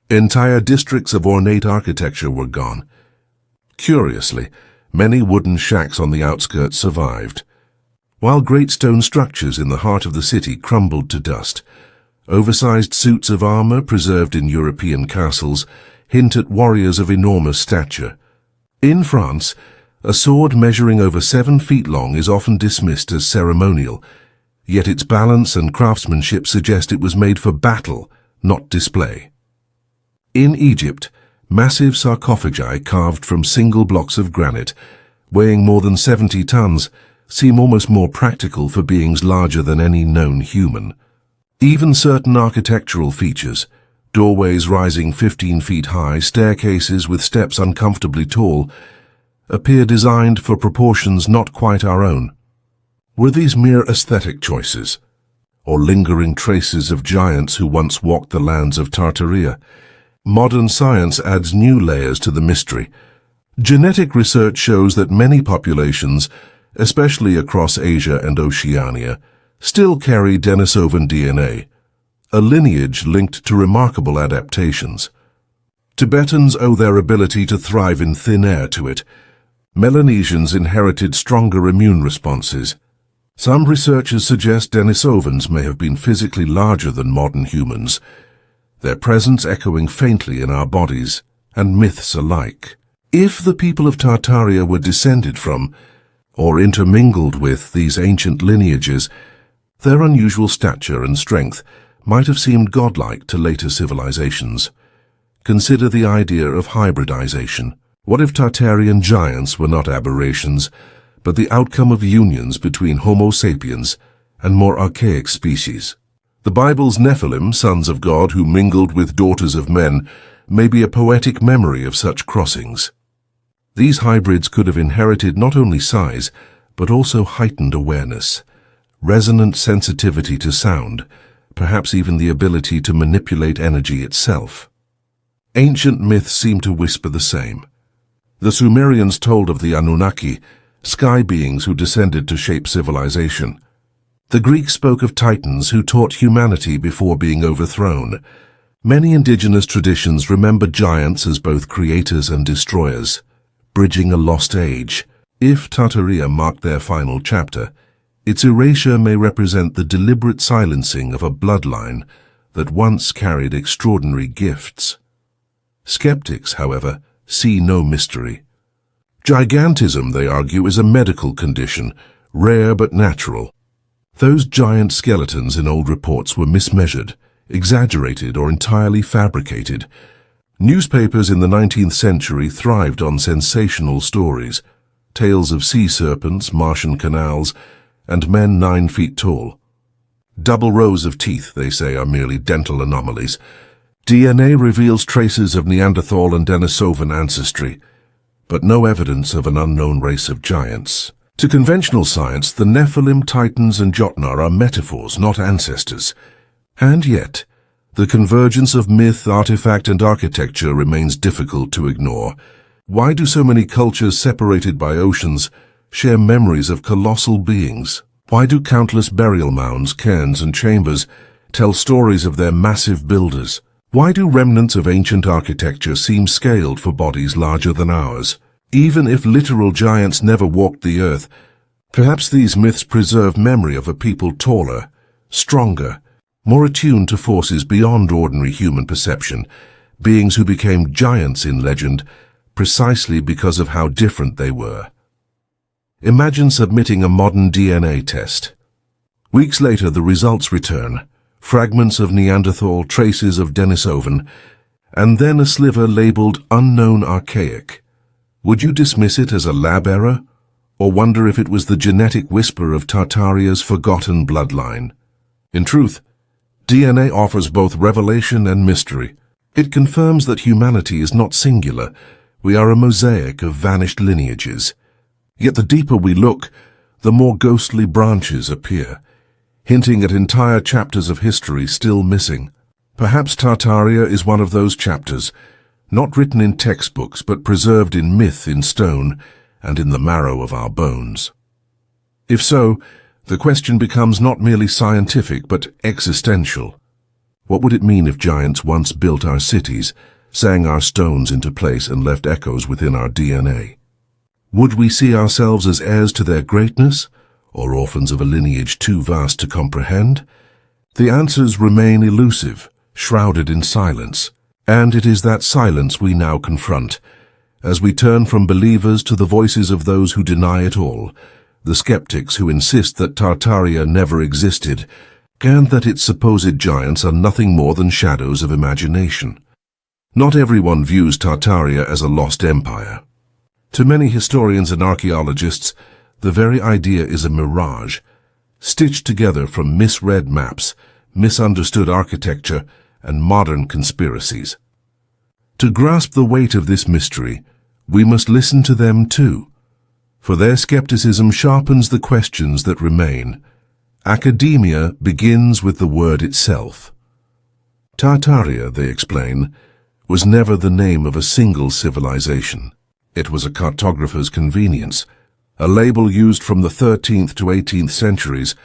Entire districts of ornate architecture were gone. Curiously, many wooden shacks on the outskirts survived, while great stone structures in the heart of the city crumbled to dust. Oversized suits of armor preserved in European castles hint at warriors of enormous stature. In France, a sword measuring over 7 feet long is often dismissed as ceremonial, yet its balance and craftsmanship suggest it was made for battle, not display. In Egypt, massive sarcophagi carved from single blocks of granite, weighing more than 70 tons, seem almost more practical for beings larger than any known human. Even certain architectural features, doorways rising 15 feet high, staircases with steps uncomfortably tall, appear designed for proportions not quite our own. Were these mere aesthetic choices, or lingering traces of giants who once walked the lands of Tartaria? Modern science adds new layers to the mystery. Genetic research shows that many populations, especially across Asia and Oceania, still carry Denisovan DNA, a lineage linked to remarkable adaptations. Tibetans owe their ability to thrive in thin air to it. Melanesians inherited stronger immune responses. Some researchers suggest Denisovans may have been physically larger than modern humans, their presence echoing faintly in our bodies and myths alike. If the people of Tartaria were descended from, or intermingled with, these ancient lineages, their unusual stature and strength might have seemed godlike to later civilizations. Consider the idea of hybridization. What if Tartarian giants were not aberrations, but the outcome of unions between Homo sapiens and more archaic species? The Bible's Nephilim, sons of God who mingled with daughters of men, may be a poetic memory of such crossings. These hybrids could have inherited not only size, but also heightened awareness, resonant sensitivity to sound, perhaps even the ability to manipulate energy itself. Ancient myths seem to whisper the same. The Sumerians told of the Anunnaki, sky beings who descended to shape civilization. The Greeks spoke of titans who taught humanity before being overthrown. Many indigenous traditions remember giants as both creators and destroyers, bridging a lost age. If Tartaria marked their final chapter, its erasure may represent the deliberate silencing of a bloodline that once carried extraordinary gifts. Skeptics, however, see no mystery. Gigantism, they argue, is a medical condition, rare but natural. Those giant skeletons in old reports were mismeasured, exaggerated, or entirely fabricated. Newspapers in the 19th century thrived on sensational stories, tales of sea serpents, Martian canals, and men 9 feet tall. Double rows of teeth, they say, are merely dental anomalies. DNA reveals traces of Neanderthal and Denisovan ancestry, but no evidence of an unknown race of giants. To conventional science, the Nephilim, Titans, and Jotnar are metaphors, not ancestors. And yet, the convergence of myth, artifact, and architecture remains difficult to ignore. Why do so many cultures separated by oceans share memories of colossal beings? Why do countless burial mounds, cairns, and chambers tell stories of their massive builders? Why do remnants of ancient architecture seem scaled for bodies larger than ours? Even if literal giants never walked the earth, perhaps these myths preserve memory of a people taller, stronger, more attuned to forces beyond ordinary human perception, beings who became giants in legend precisely because of how different they were. Imagine submitting a modern DNA test. Weeks later, the results return. Fragments of Neanderthal, traces of Denisovan, and then a sliver labeled Unknown Archaic. Would you dismiss it as a lab error, or wonder if it was the genetic whisper of Tartaria's forgotten bloodline? In truth, DNA offers both revelation and mystery. It confirms that humanity is not singular. We are a mosaic of vanished lineages. Yet the deeper we look, the more ghostly branches appear, hinting at entire chapters of history still missing. Perhaps Tartaria is one of those chapters, not written in textbooks but preserved in myth, in stone, and in the marrow of our bones. If so, the question becomes not merely scientific but existential. What would it mean if giants once built our cities, sang our stones into place, and left echoes within our DNA? Would we see ourselves as heirs to their greatness, or orphans of a lineage too vast to comprehend? The answers remain elusive, shrouded in silence, and it is that silence we now confront, as we turn from believers to the voices of those who deny it all, the skeptics who insist that Tartaria never existed, and that its supposed giants are nothing more than shadows of imagination. Not everyone views Tartaria as a lost empire. To many historians and archaeologists, the very idea is a mirage, stitched together from misread maps, misunderstood architecture, and modern conspiracies. To grasp the weight of this mystery, we must listen to them too, for their skepticism sharpens the questions that remain. Academia begins with the word itself. Tartaria, they explain, was never the name of a single civilization. It was a cartographer's convenience, a label used from the 13th to 18th centuries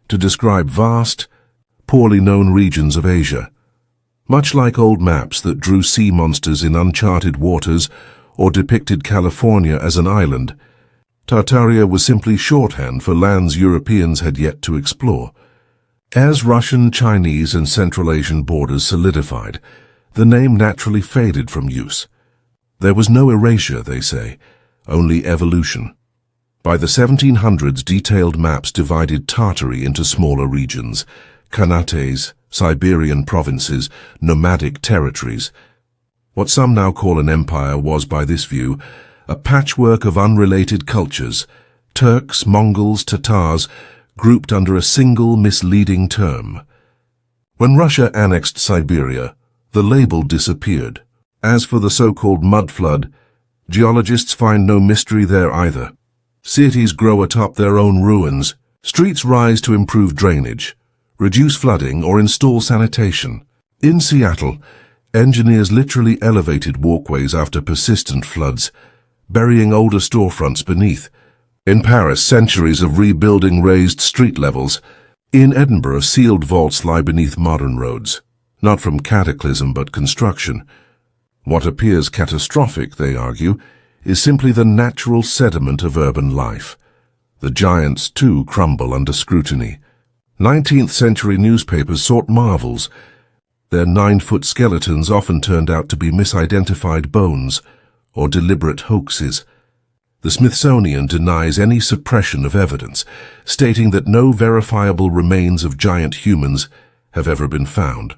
to describe vast, poorly known regions of Asia. Much like old maps that drew sea monsters in uncharted waters or depicted California as an island, Tartaria was simply shorthand for lands Europeans had yet to explore. As Russian, Chinese, and Central Asian borders solidified, the name naturally faded from use. There was no erasure, they say, only evolution. By the 1700s, detailed maps divided Tartary into smaller regions, Khanates, Siberian provinces, nomadic territories. What some now call an empire was, by this view, a patchwork of unrelated cultures, Turks, Mongols, Tatars, grouped under a single misleading term. When Russia annexed Siberia, the label disappeared. As for the so-called mud flood, geologists find no mystery there either. Cities grow atop their own ruins, streets rise to improve drainage, reduce flooding, or install sanitation. In Seattle, engineers literally elevated walkways after persistent floods, burying older storefronts beneath. In Paris, centuries of rebuilding raised street levels. In Edinburgh, sealed vaults lie beneath modern roads, not from cataclysm but construction. What appears catastrophic, they argue, is simply the natural sediment of urban life. The giants, too, crumble under scrutiny. 19th-century newspapers sought marvels. Their 9-foot skeletons often turned out to be misidentified bones or deliberate hoaxes. The Smithsonian denies any suppression of evidence, stating that no verifiable remains of giant humans have ever been found.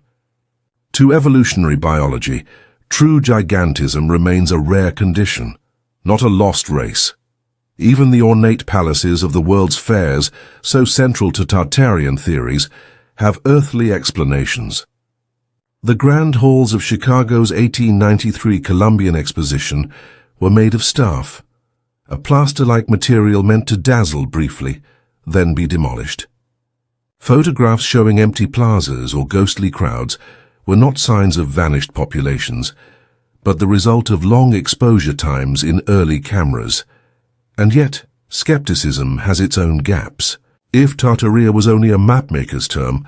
To evolutionary biology, true gigantism remains a rare condition, not a lost race. Even the ornate palaces of the world's fairs, so central to Tartarian theories, have earthly explanations. The grand halls of Chicago's 1893 Columbian Exposition were made of staff, a plaster-like material meant to dazzle briefly, then be demolished. Photographs showing empty plazas or ghostly crowds were not signs of vanished populations, but the result of long exposure times in early cameras. And yet, skepticism has its own gaps. If Tartaria was only a mapmaker's term,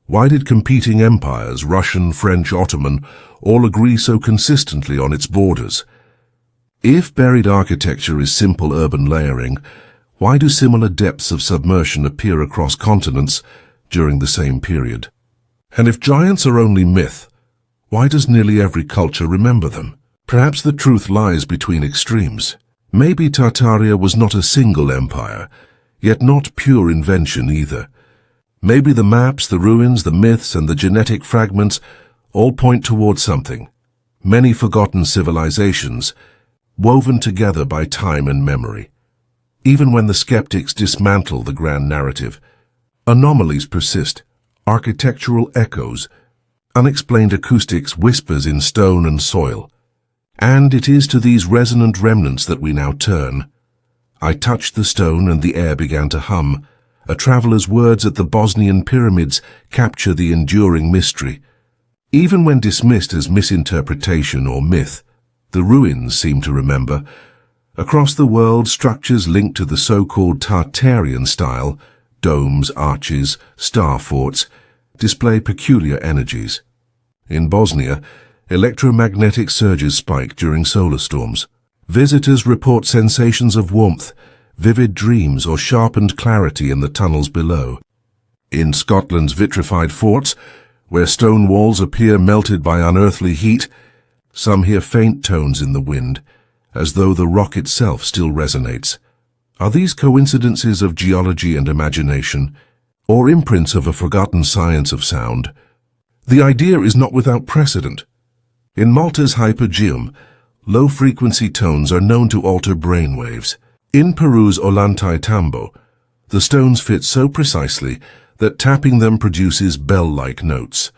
why did competing empires, Russian, French, Ottoman, all agree so consistently on its borders? If buried architecture is simple urban layering, why do similar depths of submersion appear across continents during the same period? And if giants are only myth, why does nearly every culture remember them? Perhaps the truth lies between extremes. Maybe Tartaria was not a single empire, yet not pure invention either. Maybe the maps, the ruins, the myths, and the genetic fragments all point toward something. Many forgotten civilizations, woven together by time and memory. Even when the skeptics dismantle the grand narrative, anomalies persist, architectural echoes, unexplained acoustics, whispers in stone and soil. And it is to these resonant remnants that we now turn. I touched the stone and the air began to hum. A traveler's words at the Bosnian pyramids capture the enduring mystery. Even when dismissed as misinterpretation or myth, the ruins seem to remember. Across the world, structures linked to the so-called Tartarian style, domes, arches, star forts, display peculiar energies. In Bosnia, electromagnetic surges spike during solar storms. Visitors report sensations of warmth, vivid dreams, or sharpened clarity in the tunnels below. In Scotland's vitrified forts, where stone walls appear melted by unearthly heat, some hear faint tones in the wind, as though the rock itself still resonates. Are these coincidences of geology and imagination, or imprints of a forgotten science of sound? The idea is not without precedent. In Malta's hypogeum, low-frequency tones are known to alter brainwaves. In Peru's Ollantaytambo, the stones fit so precisely that tapping them produces bell-like notes.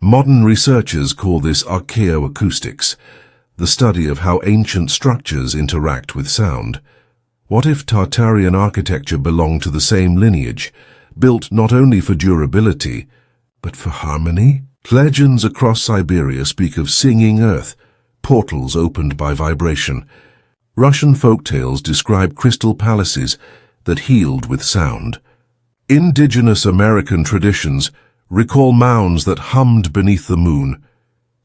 Modern researchers call this archaeoacoustics, the study of how ancient structures interact with sound. What if Tartarian architecture belonged to the same lineage, built not only for durability, but for harmony? Legends across Siberia speak of singing earth, portals opened by vibration. Russian folktales describe crystal palaces that healed with sound. Indigenous American traditions recall mounds that hummed beneath the moon.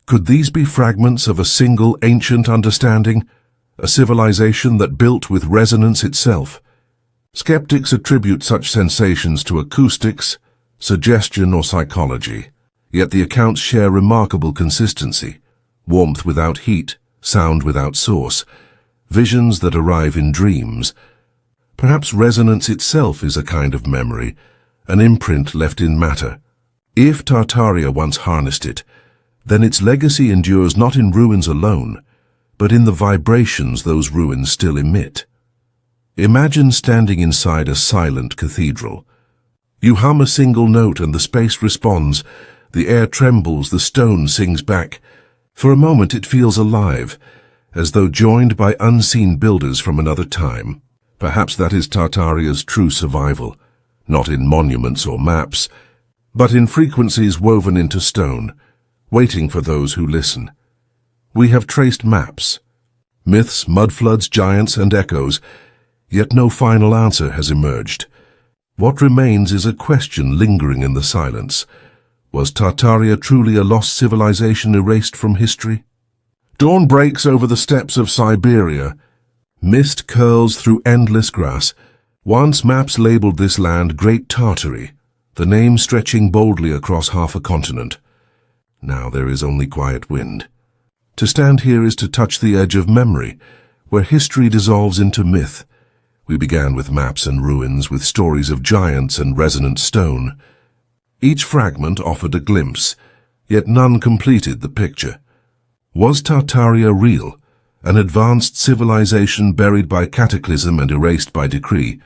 Could these be fragments of a single ancient understanding, a civilization that built with resonance itself? Skeptics attribute such sensations to acoustics, suggestion, or psychology, yet the accounts share remarkable consistency: warmth without heat, sound without source, visions that arrive in dreams. Perhaps resonance itself is a kind of memory, an imprint left in matter. If Tartaria once harnessed it, then its legacy endures not in ruins alone, but in the vibrations those ruins still emit. Imagine standing inside a silent cathedral. You hum a single note and the space responds, the air trembles, the stone sings back. For a moment it feels alive, as though joined by unseen builders from another time. Perhaps that is Tartaria's true survival, not in monuments or maps, but in frequencies woven into stone, waiting for those who listen. We have traced maps, myths, mudfloods, giants, and echoes, yet no final answer has emerged. What remains is a question lingering in the silence. Was Tartaria truly a lost civilization erased from history? Dawn breaks over the steppes of Siberia. Mist curls through endless grass. Once maps labeled this land Great Tartary, the name stretching boldly across half a continent. Now there is only quiet wind. To stand here is to touch the edge of memory, where history dissolves into myth. We began with maps and ruins, with stories of giants and resonant stone. Each fragment offered a glimpse, yet none completed the picture. Was Tartaria real, an advanced civilization buried by cataclysm and erased by decree,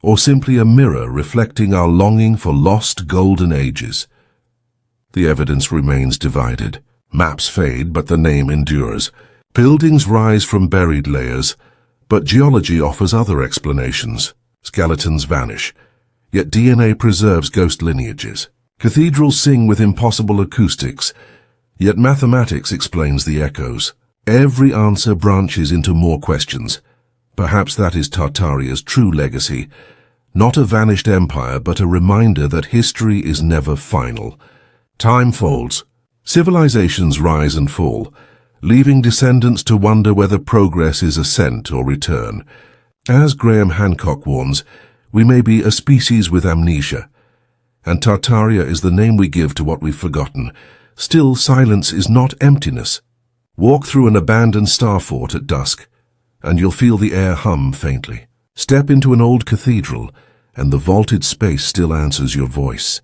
or simply a mirror reflecting our longing for lost golden ages? The evidence remains divided. Maps fade, but the name endures. Buildings rise from buried layers, but geology offers other explanations. Skeletons vanish, yet DNA preserves ghost lineages. Cathedrals sing with impossible acoustics, yet mathematics explains the echoes. Every answer branches into more questions. Perhaps that is Tartaria's true legacy, not a vanished empire, but a reminder that history is never final. Time folds. Civilizations rise and fall, leaving descendants to wonder whether progress is ascent or return. As Graham Hancock warns, we may be a species with amnesia, and Tartaria is the name we give to what we've forgotten. Still, silence is not emptiness. Walk through an abandoned star fort at dusk, and you'll feel the air hum faintly. Step into an old cathedral, and the vaulted space still answers your voice.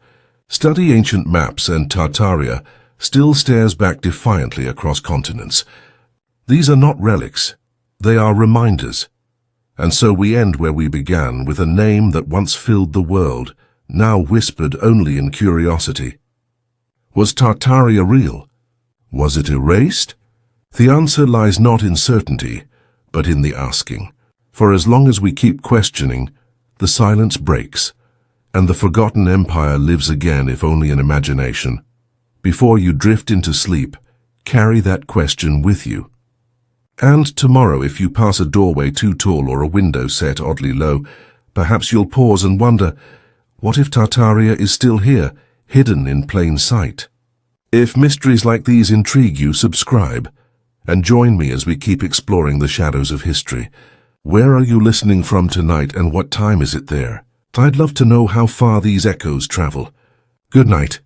Study ancient maps, and Tartaria still stares back defiantly across continents. These are not relics, they are reminders. And so we end where we began, with a name that once filled the world, now whispered only in curiosity. Was Tartaria real? Was it erased? The answer lies not in certainty, but in the asking. For as long as we keep questioning, the silence breaks, and the forgotten empire lives again, if only in imagination. Before you drift into sleep, carry that question with you. And tomorrow, if you pass a doorway too tall or a window set oddly low, perhaps you'll pause and wonder, what if Tartaria is still here, hidden in plain sight? If mysteries like these intrigue you, subscribe, and join me as we keep exploring the shadows of history. Where are you listening from tonight, and what time is it there? I'd love to know how far these echoes travel. Good night.